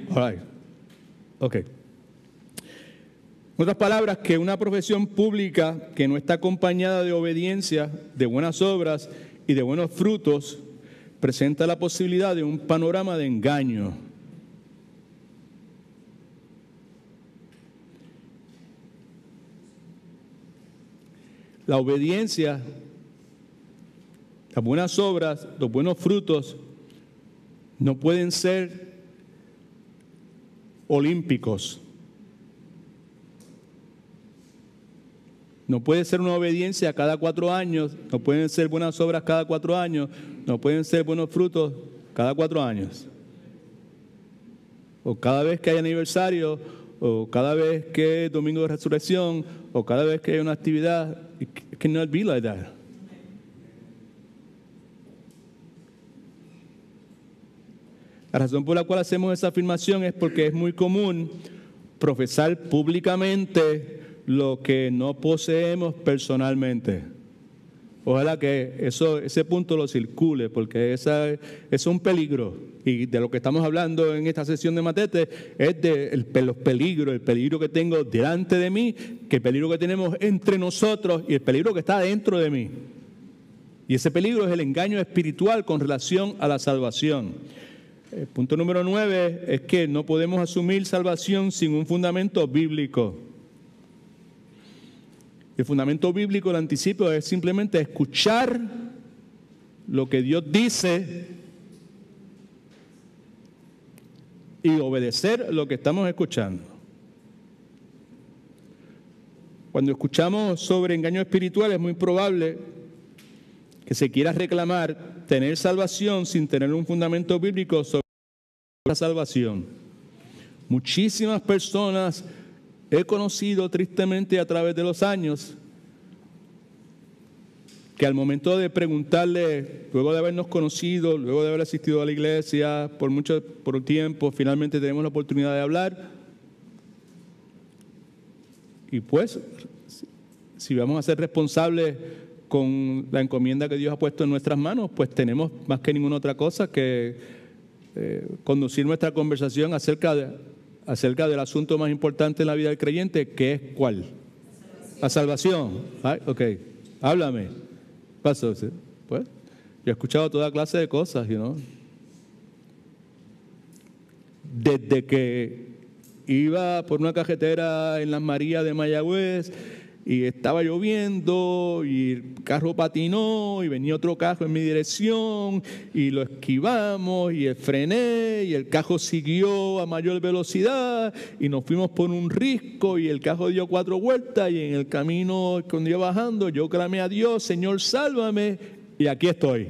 All right. Ok. En otras palabras, que una profesión pública que no está acompañada de obediencia, de buenas obras y de buenos frutos, presenta la posibilidad de un panorama de engaño. La obediencia, las buenas obras, los buenos frutos, no pueden ser olímpicos. No puede ser una obediencia cada 4 años, no pueden ser buenas obras cada 4 años, no pueden ser buenos frutos cada 4 años. O cada vez que hay aniversario, o cada vez que es domingo de resurrección, o cada vez que hay una actividad. It cannot be like that. La razón por la cual hacemos esa afirmación es porque es muy común profesar públicamente lo que no poseemos personalmente. Ojalá que ese punto lo circule, porque eso es un peligro. Y de lo que estamos hablando en esta sesión de Matete es de los peligros, el peligro que tengo delante de mí, que el peligro que tenemos entre nosotros y el peligro que está dentro de mí. Y ese peligro es el engaño espiritual con relación a la salvación. El punto número 9 es que no podemos asumir salvación sin un fundamento bíblico. El fundamento bíblico, el anticipo, es simplemente escuchar lo que Dios dice y obedecer lo que estamos escuchando. Cuando escuchamos sobre engaño espiritual, es muy probable que se quiera reclamar tener salvación sin tener un fundamento bíblico sobre la salvación. Muchísimas personas he conocido tristemente a través de los años que al momento de preguntarle, luego de habernos conocido, luego de haber asistido a la iglesia por un tiempo, finalmente tenemos la oportunidad de hablar. Y pues, si vamos a ser responsables con la encomienda que Dios ha puesto en nuestras manos, pues tenemos más que ninguna otra cosa que conducir nuestra conversación acerca del asunto más importante en la vida del creyente, que es ¿cuál? La salvación. Ay, ok, háblame. Pasó, ¿sí? Pues, yo he escuchado toda clase de cosas, Desde que iba por una carretera en Las Marías de Mayagüez y estaba lloviendo y el carro patinó y venía otro carro en mi dirección y lo esquivamos y frené y el carro siguió a mayor velocidad y nos fuimos por un risco y el carro dio 4 vueltas y en el camino cuando iba bajando yo clamé a Dios, Señor, sálvame, y aquí estoy.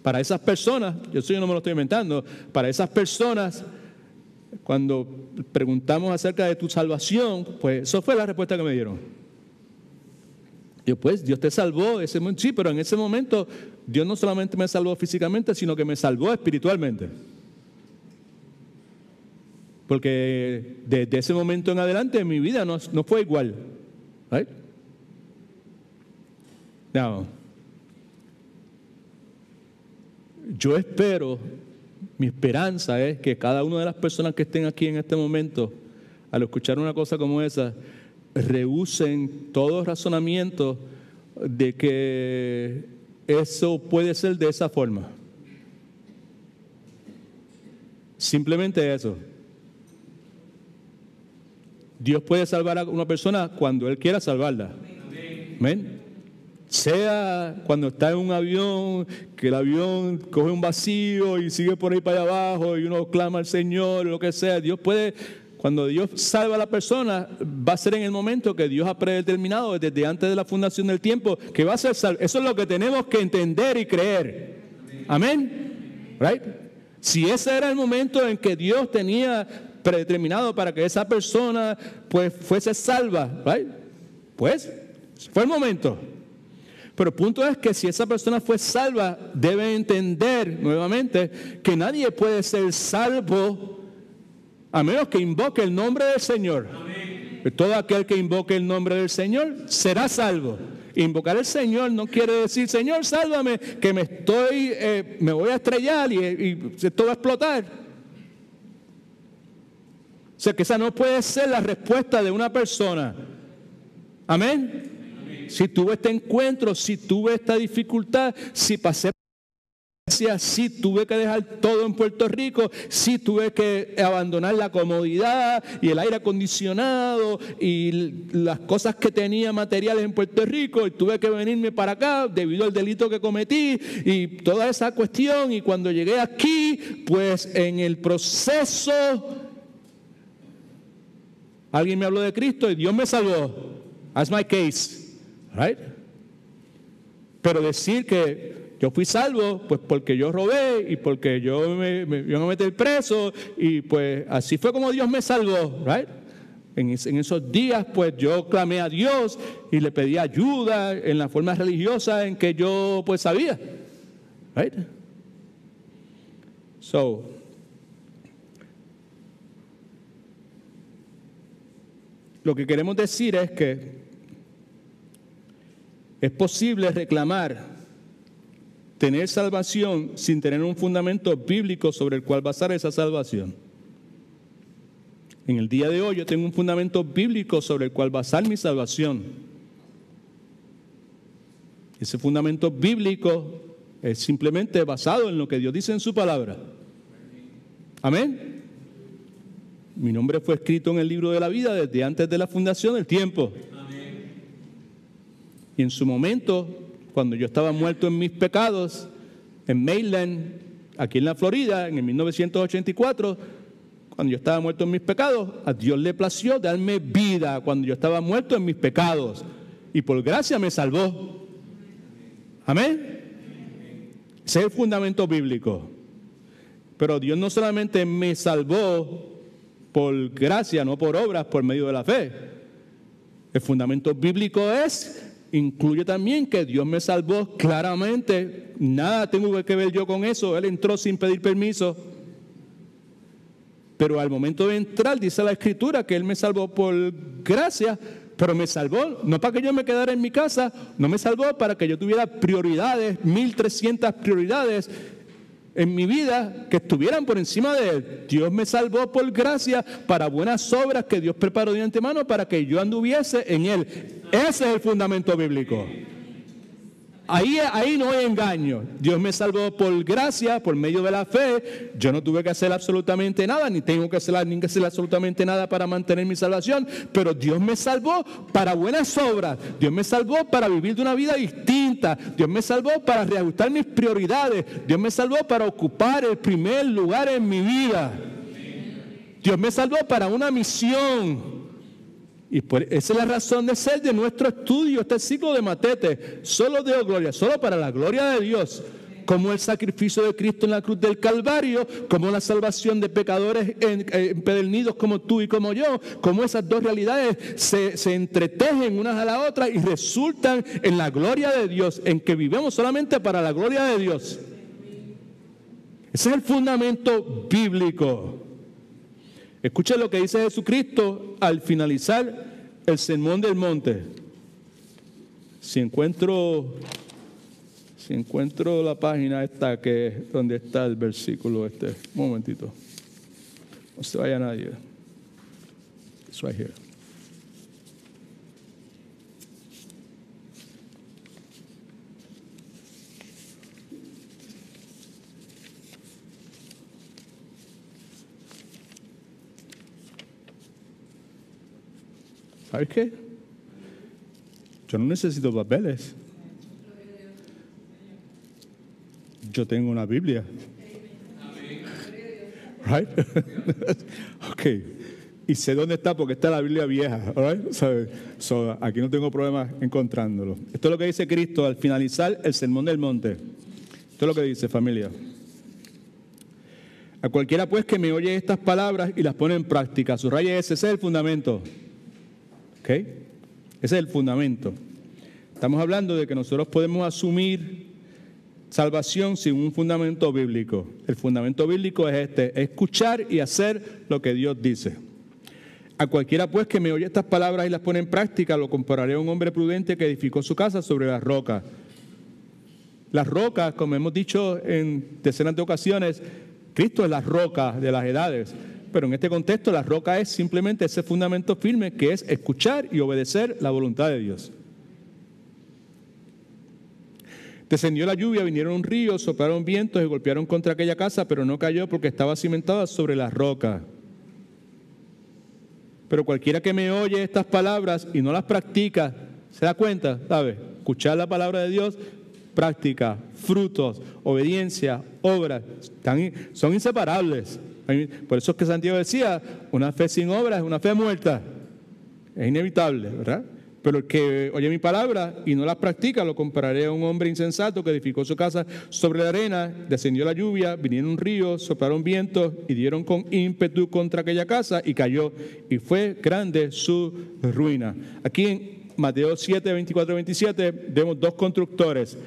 Para esas personas, yo no me lo estoy inventando, para esas personas, cuando preguntamos acerca de tu salvación, pues eso fue la respuesta que me dieron. Yo, pues, Dios te salvó. Sí, pero en ese momento Dios no solamente me salvó físicamente, sino que me salvó espiritualmente. Porque desde ese momento en adelante mi vida no fue igual. Right? Now, yo espero, mi esperanza es que cada una de las personas que estén aquí en este momento, al escuchar una cosa como esa, rehúsen todo razonamiento de que eso puede ser de esa forma. Simplemente eso. Dios puede salvar a una persona cuando Él quiera salvarla. Amén. Sea cuando está en un avión, que el avión coge un vacío y sigue por ahí para allá abajo y uno clama al Señor, lo que sea. Dios puede, cuando Dios salva a la persona, va a ser en el momento que Dios ha predeterminado desde antes de la fundación del tiempo, que va a ser salvo. Eso es lo que tenemos que entender y creer. Amén. Right? Si ese era el momento en que Dios tenía predeterminado para que esa persona pues fuese salva, right? Pues fue el momento. Pero el punto es que si esa persona fue salva, debe entender nuevamente que nadie puede ser salvo a menos que invoque el nombre del Señor. Amén. Todo aquel que invoque el nombre del Señor será salvo. Invocar al Señor no quiere decir, Señor, sálvame, que me voy a estrellar y esto va a explotar. O sea, que esa no puede ser la respuesta de una persona. Amén. Si tuve este encuentro, si tuve esta dificultad, si pasé, si tuve que dejar todo en Puerto Rico, si tuve que abandonar la comodidad y el aire acondicionado y las cosas que tenía materiales en Puerto Rico y tuve que venirme para acá debido al delito que cometí y toda esa cuestión, y cuando llegué aquí, pues en el proceso alguien me habló de Cristo y Dios me salvó. That's my case. Right? Pero decir que yo fui salvo, pues porque yo robé y porque yo me iban a meter preso y pues así fue como Dios me salvó. Right? En esos días, pues yo clamé a Dios y le pedí ayuda en la forma religiosa en que yo pues sabía. Right? So, lo que queremos decir es que es posible reclamar, tener salvación sin tener un fundamento bíblico sobre el cual basar esa salvación. En el día de hoy yo tengo un fundamento bíblico sobre el cual basar mi salvación. Ese fundamento bíblico es simplemente basado en lo que Dios dice en su palabra. Amén. Mi nombre fue escrito en el libro de la vida desde antes de la fundación del tiempo. Y en su momento, cuando yo estaba muerto en mis pecados, en Mainland, aquí en la Florida, en el 1984, cuando yo estaba muerto en mis pecados, a Dios le plació darme vida cuando yo estaba muerto en mis pecados. Y por gracia me salvó. Amén. Ese es el fundamento bíblico. Pero Dios no solamente me salvó por gracia, no por obras, por medio de la fe. El fundamento bíblico incluye también que Dios me salvó claramente. Nada tengo que ver yo con eso. Él entró sin pedir permiso. Pero al momento de entrar, dice la Escritura que Él me salvó por gracia, pero me salvó no para que yo me quedara en mi casa, no me salvó para que yo tuviera prioridades, 1300 prioridades en mi vida que estuvieran por encima de Él. Dios me salvó por gracia para buenas obras que Dios preparó de antemano para que yo anduviese en Él. Ese es el fundamento bíblico. Ahí no hay engaño. Dios me salvó por gracia, por medio de la fe. Yo no tuve que hacer absolutamente nada, ni tengo que hacer absolutamente nada para mantener mi salvación. Pero Dios me salvó para buenas obras. Dios me salvó para vivir de una vida distinta. Dios me salvó para reajustar mis prioridades. Dios me salvó para ocupar el primer lugar en mi vida. Dios me salvó para una misión. Y esa es la razón de ser de nuestro estudio, este ciclo de Matete. Solo dio gloria, solo para la gloria de Dios. Como el sacrificio de Cristo en la cruz del Calvario, como la salvación de pecadores empedernidos como tú y como yo, como esas dos realidades se entretejen unas a la otra y resultan en la gloria de Dios, en que vivimos solamente para la gloria de Dios. Ese es el fundamento bíblico. Escuchen lo que dice Jesucristo al finalizar el Sermón del Monte. Si encuentro la página esta donde está el versículo este. Un momentito. No se vaya nadie. It's right here. ¿Sabes qué? Yo no necesito papeles. Yo tengo una Biblia. Right? Ok. Y sé dónde está porque está la Biblia vieja. Right? So, aquí no tengo problema encontrándolo. Esto es lo que dice Cristo al finalizar el Sermón del Monte. Esto es lo que dice, familia. A cualquiera pues que me oye estas palabras y las pone en práctica. Subraya ese es el fundamento. ¿Ok? Ese es el fundamento. Estamos hablando de que nosotros podemos asumir salvación sin un fundamento bíblico. El fundamento bíblico es escuchar y hacer lo que Dios dice. A cualquiera pues que me oye estas palabras y las pone en práctica, lo compararé a un hombre prudente que edificó su casa sobre la roca. Las rocas, como hemos dicho en decenas de ocasiones, Cristo es la roca de las edades. Pero en este contexto la roca es simplemente ese fundamento firme que es escuchar y obedecer la voluntad de Dios. Descendió la lluvia, vinieron un río, soplaron vientos y golpearon contra aquella casa, pero no cayó porque estaba cimentada sobre la roca. Pero cualquiera que me oye estas palabras y no las practica, ¿se da cuenta? ¿Sabe? Escuchar la palabra de Dios, práctica, frutos, obediencia, obras, son inseparables. Por eso es que Santiago decía, una fe sin obras es una fe muerta. Es inevitable, ¿verdad? Pero el que oye mi palabra y no las practica, lo compararé a un hombre insensato que edificó su casa sobre la arena, descendió la lluvia, vinieron un río, soplaron vientos y dieron con ímpetu contra aquella casa y cayó. Y fue grande su ruina. Aquí en Mateo 7, 24, 27 vemos dos constructores.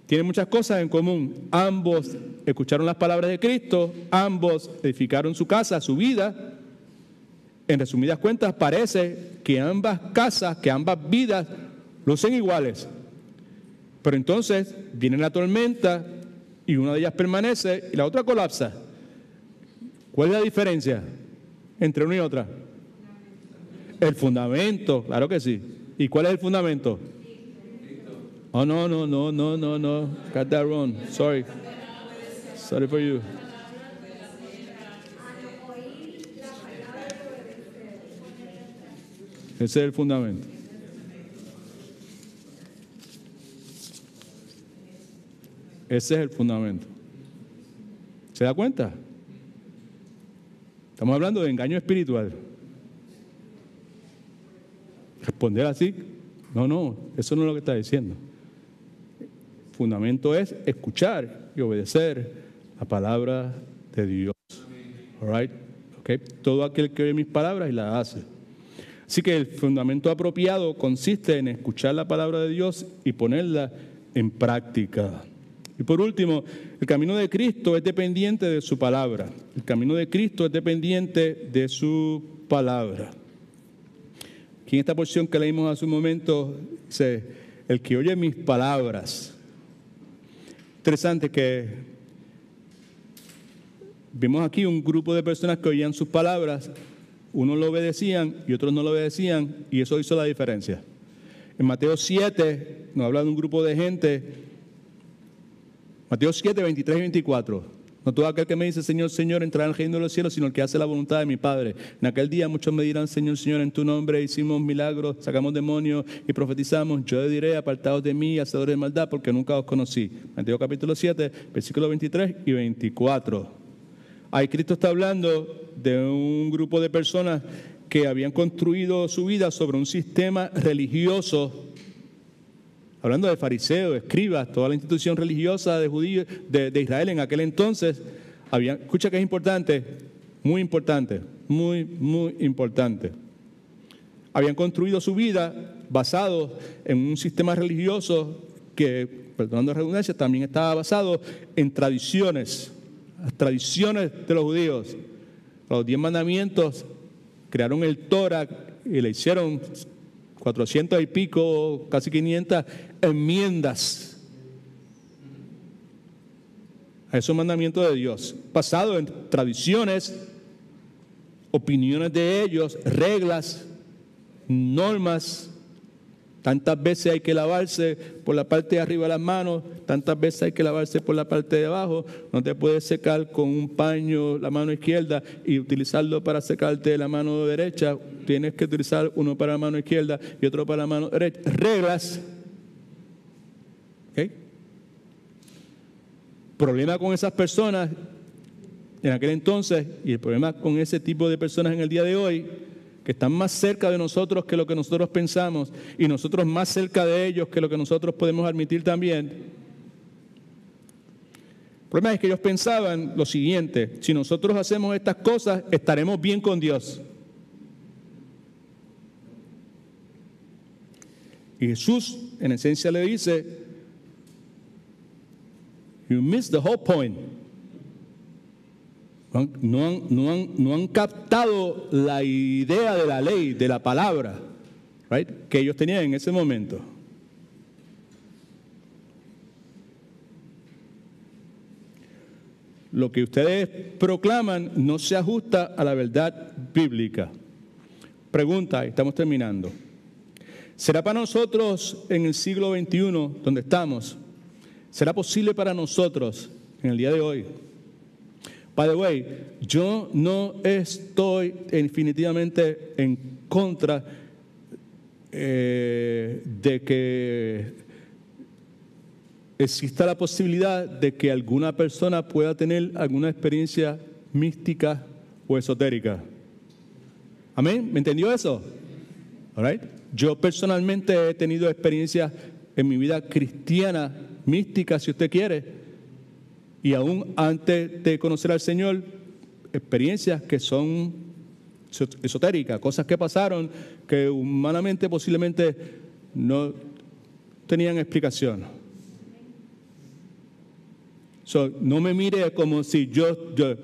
Tienen muchas cosas en común. Ambos escucharon las palabras de Cristo, ambos edificaron su casa, su vida. En resumidas cuentas, parece que ambas casas, que ambas vidas lucen iguales. Pero entonces viene la tormenta y una de ellas permanece y la otra colapsa. ¿Cuál es la diferencia entre una y otra? El fundamento, claro que sí. ¿Y cuál es el fundamento? Oh, no. Got that wrong. Sorry for you. Ese es el fundamento. Ese es el fundamento. ¿Se da cuenta? Estamos hablando de engaño espiritual. Responder así, no, eso no es lo que está diciendo. Fundamento es escuchar y obedecer la palabra de Dios. All right? Okay. Todo aquel que oye mis palabras y las hace. Así que el fundamento apropiado consiste en escuchar la palabra de Dios y ponerla en práctica. Y por último, el camino de Cristo es dependiente de su palabra. El camino de Cristo es dependiente de su palabra. Aquí en esta porción que leímos hace un momento, dice, el que oye mis palabras. Interesante que vimos aquí un grupo de personas que oían sus palabras, unos lo obedecían y otros no lo obedecían, y eso hizo la diferencia. En Mateo 7 nos habla de un grupo de gente, Mateo 7, 23 y 24. No todo aquel que me dice, Señor, Señor, entrará en el reino de los cielos, sino el que hace la voluntad de mi Padre. En aquel día muchos me dirán, Señor, Señor, en tu nombre hicimos milagros, sacamos demonios y profetizamos. Yo diré, apartados de mí, hacedores de maldad, porque nunca os conocí. Mateo capítulo 7, versículos 23 y 24. Ahí Cristo está hablando de un grupo de personas que habían construido su vida sobre un sistema religioso, hablando de fariseos, escribas, toda la institución religiosa de judíos, de Israel en aquel entonces. Escucha que es importante, muy importante, muy importante. Habían construido su vida basado en un sistema religioso que, perdonando la redundancia, también estaba basado en tradiciones. Las tradiciones de los judíos, los 10 mandamientos, crearon el Torah y le hicieron 400 y pico, casi 500 enmiendas a esos mandamientos de Dios, basado en tradiciones, opiniones de ellos, reglas, normas. Tantas veces hay que lavarse por la parte de arriba de las manos, tantas veces hay que lavarse por la parte de abajo. No te puedes secar con un paño la mano izquierda y utilizarlo para secarte la mano derecha. Tienes que utilizar uno para la mano izquierda y otro para la mano derecha. Reglas. ¿Okay? Problema con esas personas en aquel entonces y el problema con ese tipo de personas en el día de hoy, que están más cerca de nosotros que lo que nosotros pensamos y nosotros más cerca de ellos que lo que nosotros podemos admitir también. El problema es que ellos pensaban lo siguiente: si nosotros hacemos estas cosas, estaremos bien con Dios. Y Jesús, en esencia, le dice, you missed the whole point. No han captado la idea de la ley, de la palabra, right, que ellos tenían en ese momento. Lo que ustedes proclaman no se ajusta a la verdad bíblica. Pregunta, estamos terminando. ¿Será para nosotros en el siglo XXI, donde estamos, será posible para nosotros en el día de hoy? By the way, yo no estoy definitivamente en contra de que exista la posibilidad de que alguna persona pueda tener alguna experiencia mística o esotérica. ¿Amén? ¿Me entendió eso? All right. Yo personalmente he tenido experiencias en mi vida cristiana, mística, si usted quiere. Y aún antes de conocer al Señor, experiencias que son esotéricas, cosas que pasaron que humanamente posiblemente no tenían explicación. No me mire como si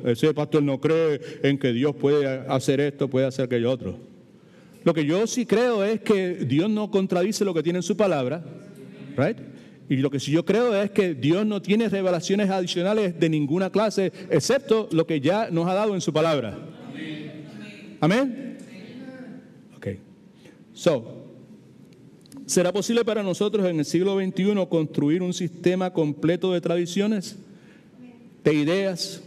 ese pastor no cree en que Dios puede hacer esto, puede hacer aquello otro. Lo que yo sí creo es que Dios no contradice lo que tiene en su palabra, right? Y lo que sí yo creo es que Dios no tiene revelaciones adicionales de ninguna clase, excepto lo que ya nos ha dado en su palabra. ¿Amén? Ok. ¿Será posible para nosotros en el siglo XXI construir un sistema completo de tradiciones, de ideas,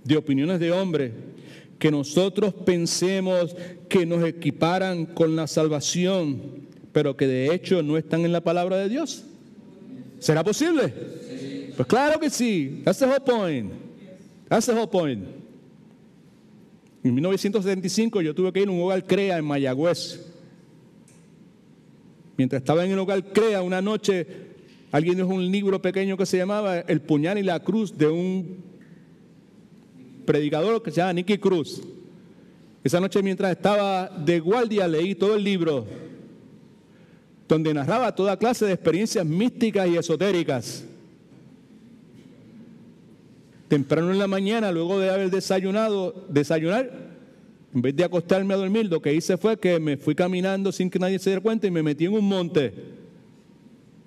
de opiniones de hombres, que nosotros pensemos que nos equiparan con la salvación, pero que de hecho no están en la palabra de Dios? ¿Será posible? Sí. Pues claro que sí. That's the whole point. That's the whole point. En 1975 yo tuve que ir a un hogar CREA en Mayagüez. Mientras estaba en el hogar CREA, una noche alguien dejó un libro pequeño que se llamaba El puñal y la cruz de un predicador que se llama Nicky Cruz. Esa noche mientras estaba de guardia leí todo el libro, donde narraba toda clase de experiencias místicas y esotéricas. Temprano en la mañana, luego de haber desayunar, en vez de acostarme a dormir, lo que hice fue que me fui caminando sin que nadie se diera cuenta y me metí en un monte.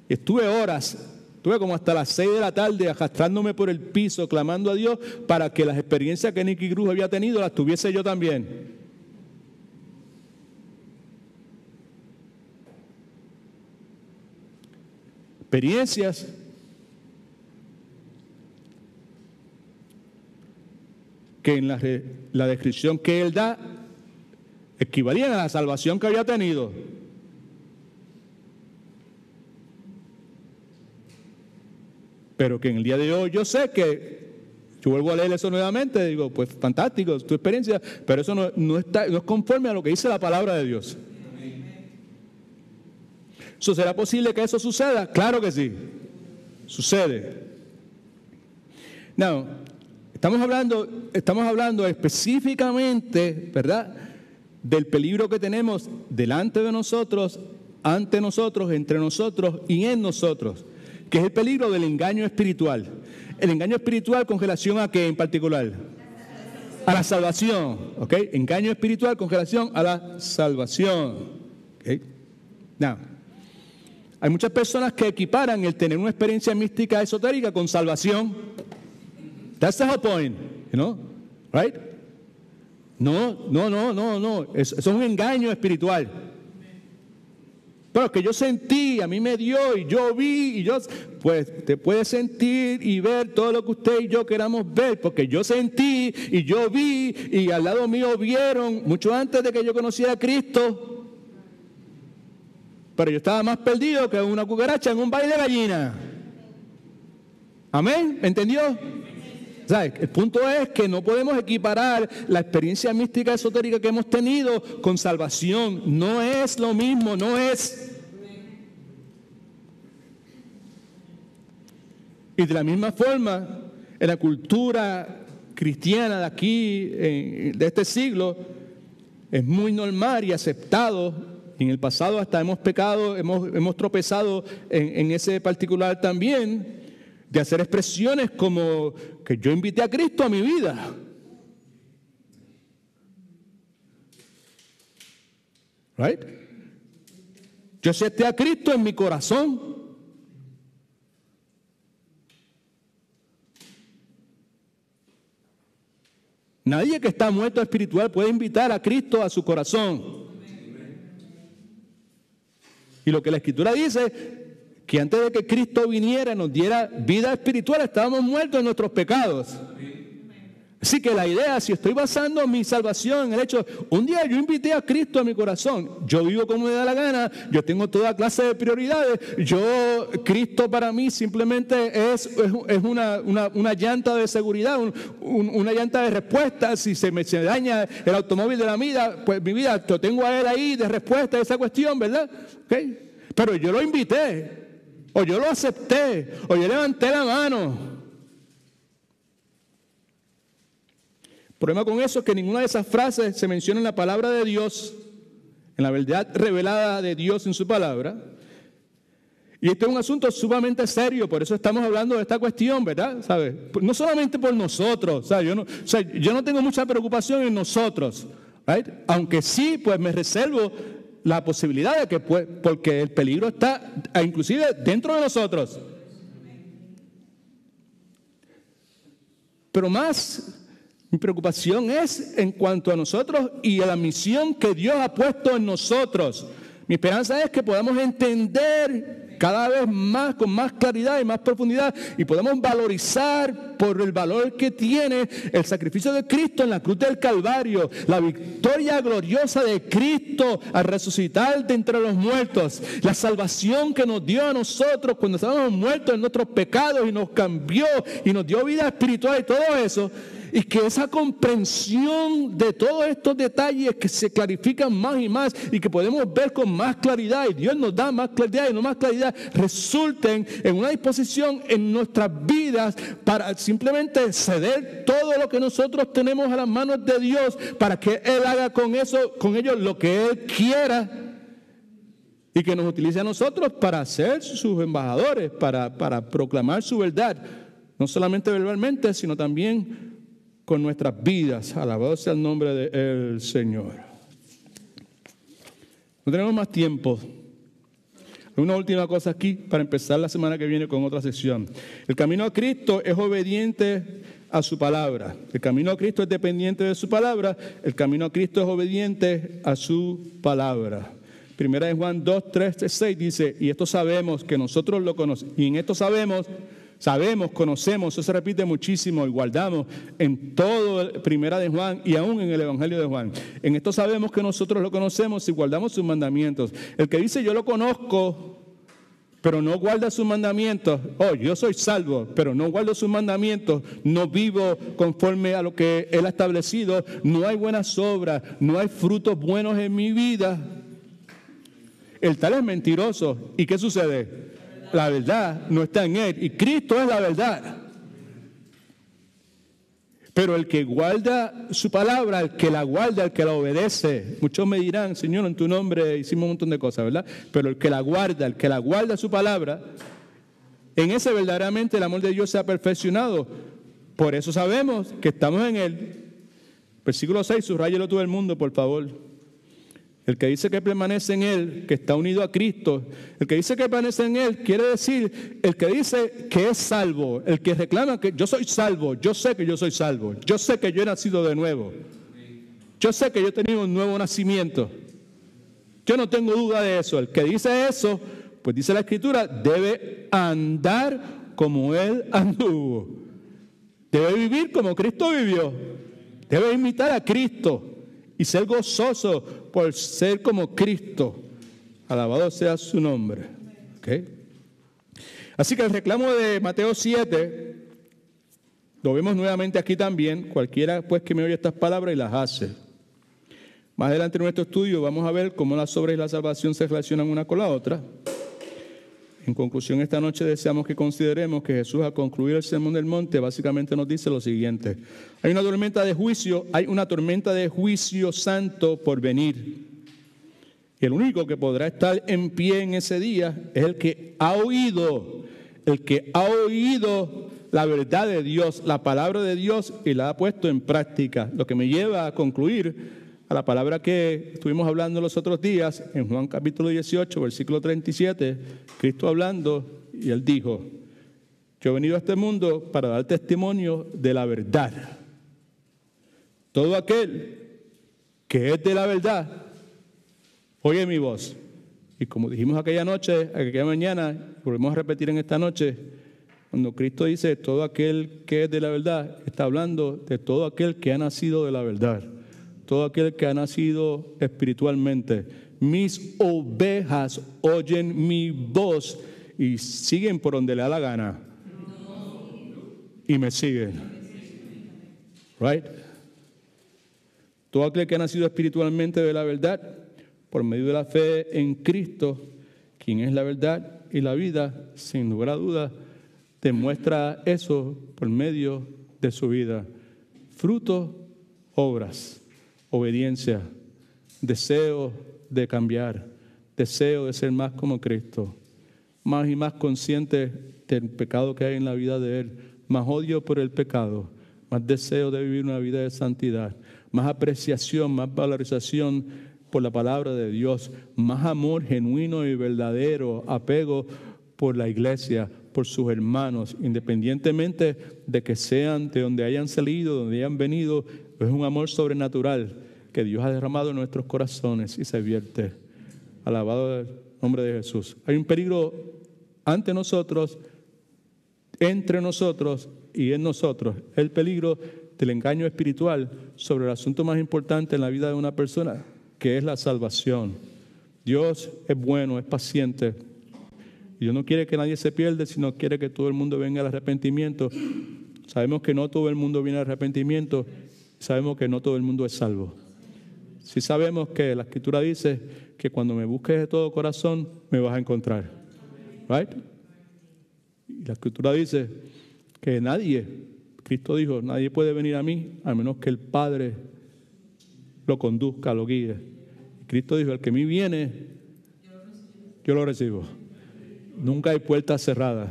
Y estuve horas, estuve como hasta las 6 de la tarde arrastrándome por el piso, clamando a Dios para que las experiencias que Nicky Cruz había tenido las tuviese yo también. Experiencias que en la descripción que él da equivalían a la salvación que había tenido. Pero que en el día de hoy yo sé que, yo vuelvo a leer eso nuevamente, digo, pues fantástico, tu experiencia, pero eso no es conforme a lo que dice la palabra de Dios. ¿Será posible que eso suceda? Claro que sí, sucede. Now, estamos hablando específicamente, ¿verdad?, del peligro que tenemos delante de nosotros, ante nosotros, entre nosotros y en nosotros, que es el peligro del engaño espiritual. El engaño espiritual con relación a qué en particular? A la salvación, ¿ok? Engaño espiritual con relación a la salvación, ¿ok? Now, hay muchas personas que equiparan el tener una experiencia mística esotérica con salvación. That's the whole point, you know, right? No. Eso es un engaño espiritual. Pero que yo sentí, a mí me dio y yo vi y yo, pues te puedes sentir y ver todo lo que usted y yo queramos ver, porque yo sentí y yo vi y al lado mío vieron mucho antes de que yo conociera a Cristo. Pero yo estaba más perdido que una cucaracha en un baile de gallina. ¿Amén? ¿Me entendió? O sea, el punto es que no podemos equiparar la experiencia mística esotérica que hemos tenido con salvación. No es lo mismo, no es. Y de la misma forma, en la cultura cristiana de aquí, de este siglo, es muy normal y aceptado. En el pasado hasta hemos pecado, hemos tropezado en ese particular también, de hacer expresiones como que yo invité a Cristo a mi vida. Right? Yo acepté a Cristo en mi corazón. Nadie que está muerto espiritual puede invitar a Cristo a su corazón. Y lo que la Escritura dice, que antes de que Cristo viniera y nos diera vida espiritual, estábamos muertos en nuestros pecados. Así que la idea, si estoy basando mi salvación en el hecho, un día yo invité a Cristo a mi corazón, yo vivo como me da la gana, yo tengo toda clase de prioridades, Cristo para mí simplemente es una llanta de seguridad, una llanta de respuesta. Si se daña el automóvil de la vida, pues mi vida, lo tengo a Él ahí de respuesta a esa cuestión, ¿verdad? ¿Okay? Pero yo lo invité, o yo lo acepté, o yo levanté la mano. El problema con eso es que ninguna de esas frases se menciona en la palabra de Dios, en la verdad revelada de Dios en su palabra. Y este es un asunto sumamente serio, por eso estamos hablando de esta cuestión, ¿verdad? ¿Sabes? No solamente por nosotros, ¿sabes? Yo no tengo mucha preocupación en nosotros, ¿right? Aunque sí, pues me reservo la posibilidad de que, pues, porque el peligro está inclusive dentro de nosotros. Pero más, mi preocupación es en cuanto a nosotros y a la misión que Dios ha puesto en nosotros. Mi esperanza es que podamos entender cada vez más, con más claridad y más profundidad, y podamos valorizar por el valor que tiene el sacrificio de Cristo en la cruz del Calvario, la victoria gloriosa de Cristo al resucitar de entre los muertos, la salvación que nos dio a nosotros cuando estábamos muertos en nuestros pecados y nos cambió y nos dio vida espiritual y todo eso. y que esa comprensión de todos estos detalles que se clarifican más y más y que podemos ver con más claridad, y Dios nos da más claridad y no más claridad, resulten en una disposición en nuestras vidas para simplemente ceder todo lo que nosotros tenemos a las manos de Dios para que Él haga con ellos lo que Él quiera y que nos utilice a nosotros para ser sus embajadores, para proclamar su verdad, no solamente verbalmente, sino también con nuestras vidas. Alabado sea el nombre del Señor. No tenemos más tiempo. Una última cosa aquí para empezar la semana que viene con otra sección. El camino a Cristo es obediente a su palabra. El camino a Cristo es dependiente de su palabra. El camino a Cristo es obediente a su palabra. Primera de Juan 2, 3, 6 dice, y esto sabemos que nosotros lo conocemos. Y en esto sabemos, conocemos, eso se repite muchísimo y guardamos en todo Primera de Juan y aún en el Evangelio de Juan. En esto sabemos que nosotros lo conocemos y guardamos sus mandamientos. El que dice yo lo conozco, pero no guarda sus mandamientos, yo soy salvo, pero no guardo sus mandamientos, no vivo conforme a lo que Él ha establecido, no hay buenas obras, no hay frutos buenos en mi vida. El tal es mentiroso. ¿Y qué sucede? La verdad no está en él. Y Cristo es la verdad. Pero el que guarda su palabra, el que la guarda, el que la obedece. Muchos me dirán, Señor, en tu nombre hicimos un montón de cosas, ¿verdad? Pero el que la guarda su palabra, en ese verdaderamente el amor de Dios se ha perfeccionado. Por eso sabemos que estamos en él. Versículo 6, subráyelo todo el mundo, por favor. El que dice que permanece en Él, que está unido a Cristo, el que dice que permanece en Él, quiere decir, el que dice que es salvo, el que reclama que yo soy salvo, yo sé que yo soy salvo, yo sé que yo he nacido de nuevo, yo sé que yo he tenido un nuevo nacimiento, yo no tengo duda de eso. El que dice eso, pues dice la Escritura, debe andar como Él anduvo, debe vivir como Cristo vivió, debe imitar a Cristo y ser gozoso por ser como Cristo. Alabado sea su nombre. ¿Okay? Así que el reclamo de Mateo 7 lo vemos nuevamente aquí también. Cualquiera pues que me oye estas palabras y las hace. Más adelante en nuestro estudio vamos a ver cómo las obras y la salvación se relacionan una con la otra. En conclusión, esta noche deseamos que consideremos que Jesús, al concluir el Sermón del Monte, básicamente nos dice lo siguiente: hay una tormenta de juicio santo por venir. Y el único que podrá estar en pie en ese día es el que ha oído la verdad de Dios, la palabra de Dios, y la ha puesto en práctica. Lo que me lleva a concluir a la palabra que estuvimos hablando los otros días, en Juan capítulo 18, versículo 37, Cristo hablando, y Él dijo, yo he venido a este mundo para dar testimonio de la verdad. Todo aquel que es de la verdad, oye mi voz. Y como dijimos aquella mañana, volvemos a repetir en esta noche, cuando Cristo dice todo aquel que es de la verdad, está hablando de todo aquel que ha nacido de la verdad. Todo aquel que ha nacido espiritualmente. Mis ovejas oyen mi voz y siguen por donde le da la gana. Y me siguen. Right? Todo aquel que ha nacido espiritualmente de la verdad, por medio de la fe en Cristo, quien es la verdad y la vida, sin lugar a dudas, demuestra eso por medio de su vida. Fruto, obras. Obediencia, deseo de cambiar, deseo de ser más como Cristo, más y más consciente del pecado que hay en la vida de Él, más odio por el pecado, más deseo de vivir una vida de santidad, más apreciación, más valorización por la palabra de Dios, más amor genuino y verdadero, apego por la iglesia, por sus hermanos, independientemente de que sean de donde hayan salido, donde hayan venido. Es un amor sobrenatural que Dios ha derramado en nuestros corazones y se vierte. Alabado el nombre de Jesús. Hay un peligro ante nosotros, entre nosotros y en nosotros. El peligro del engaño espiritual sobre el asunto más importante en la vida de una persona, que es la salvación. Dios es bueno, es paciente. Y Dios no quiere que nadie se pierda, sino quiere que todo el mundo venga al arrepentimiento Sabemos que no todo el mundo viene al arrepentimiento. Sabemos que no todo el mundo es salvo. Sí sabemos que la Escritura dice que cuando me busques de todo corazón, me vas a encontrar. Right? Y la Escritura dice que nadie, Cristo dijo, nadie puede venir a mí a menos que el Padre lo conduzca, lo guíe. Cristo dijo, el que a mí viene, yo lo recibo. Nunca hay puertas cerradas.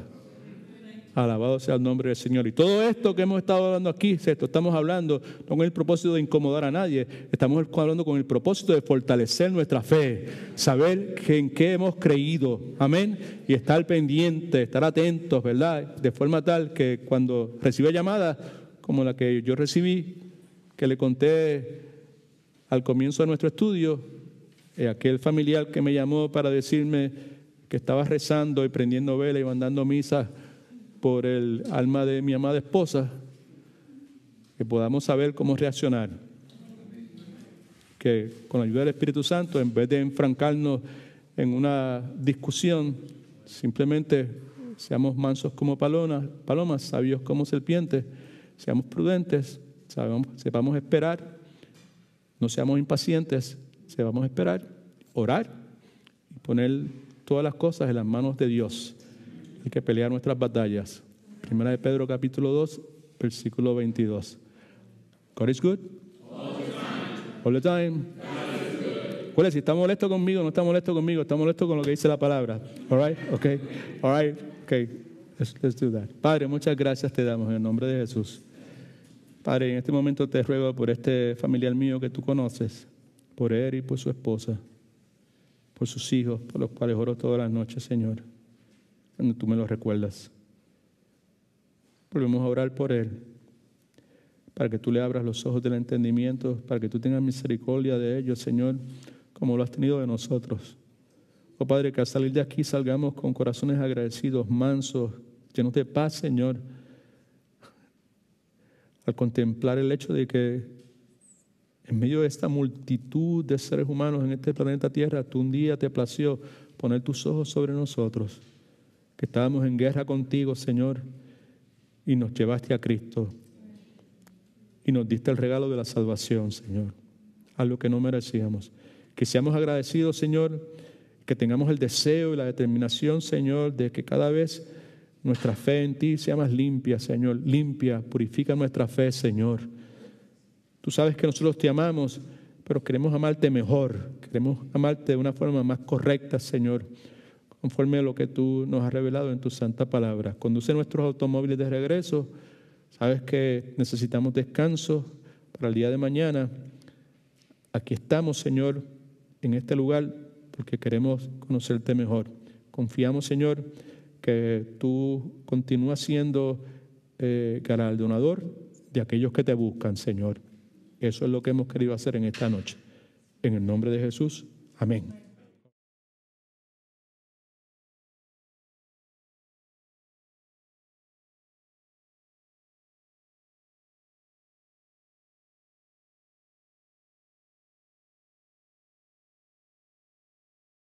Alabado sea el nombre del Señor. Y todo esto que hemos estado hablando aquí, estamos hablando no con el propósito de incomodar a nadie, estamos hablando con el propósito de fortalecer nuestra fe, saber que en qué hemos creído, amén, y estar pendientes, estar atentos, ¿verdad? De forma tal que cuando reciba llamadas como la que yo recibí, que le conté al comienzo de nuestro estudio, aquel familiar que me llamó para decirme que estaba rezando y prendiendo vela y mandando misas por el alma de mi amada esposa, que podamos saber cómo reaccionar. Que con la ayuda del Espíritu Santo, en vez de enfrancarnos en una discusión, simplemente seamos mansos como palomas, sabios como serpientes, seamos prudentes, sepamos esperar, no seamos impacientes, sepamos esperar, orar y poner todas las cosas en las manos de Dios. Hay que pelear nuestras batallas. Primera de Pedro capítulo 2, versículo 22. God is good? All the time. ¿Cuál es? Si está molesto conmigo, no está molesto conmigo, está molesto con lo que dice la palabra. All right? Okay. All right. Okay. Let's do that. Padre, muchas gracias te damos en el nombre de Jesús. Padre, en este momento te ruego por este familiar mío que tú conoces, por él y por su esposa, por sus hijos, por los cuales oro todas las noches, Señor. Cuando tú me lo recuerdas. Volvemos a orar por él, para que tú le abras los ojos del entendimiento, para que tú tengas misericordia de ellos, Señor, como lo has tenido de nosotros. Oh Padre, que al salir de aquí salgamos con corazones agradecidos, mansos, llenos de paz, Señor, al contemplar el hecho de que en medio de esta multitud de seres humanos en este planeta Tierra, tú un día te plació poner tus ojos sobre nosotros, que estábamos en guerra contigo, Señor, y nos llevaste a Cristo y nos diste el regalo de la salvación, Señor, algo que no merecíamos. Que seamos agradecidos, Señor, que tengamos el deseo y la determinación, Señor, de que cada vez nuestra fe en ti sea más limpia, Señor, limpia, purifica nuestra fe, Señor. Tú sabes que nosotros te amamos, pero queremos amarte mejor, queremos amarte de una forma más correcta, Señor, conforme a lo que tú nos has revelado en tu santa palabra. Conduce nuestros automóviles de regreso. Sabes que necesitamos descanso para el día de mañana. Aquí estamos, Señor, en este lugar porque queremos conocerte mejor. Confiamos, Señor, que tú continúas siendo galardonador de aquellos que te buscan, Señor. Eso es lo que hemos querido hacer en esta noche. En el nombre de Jesús. Amén.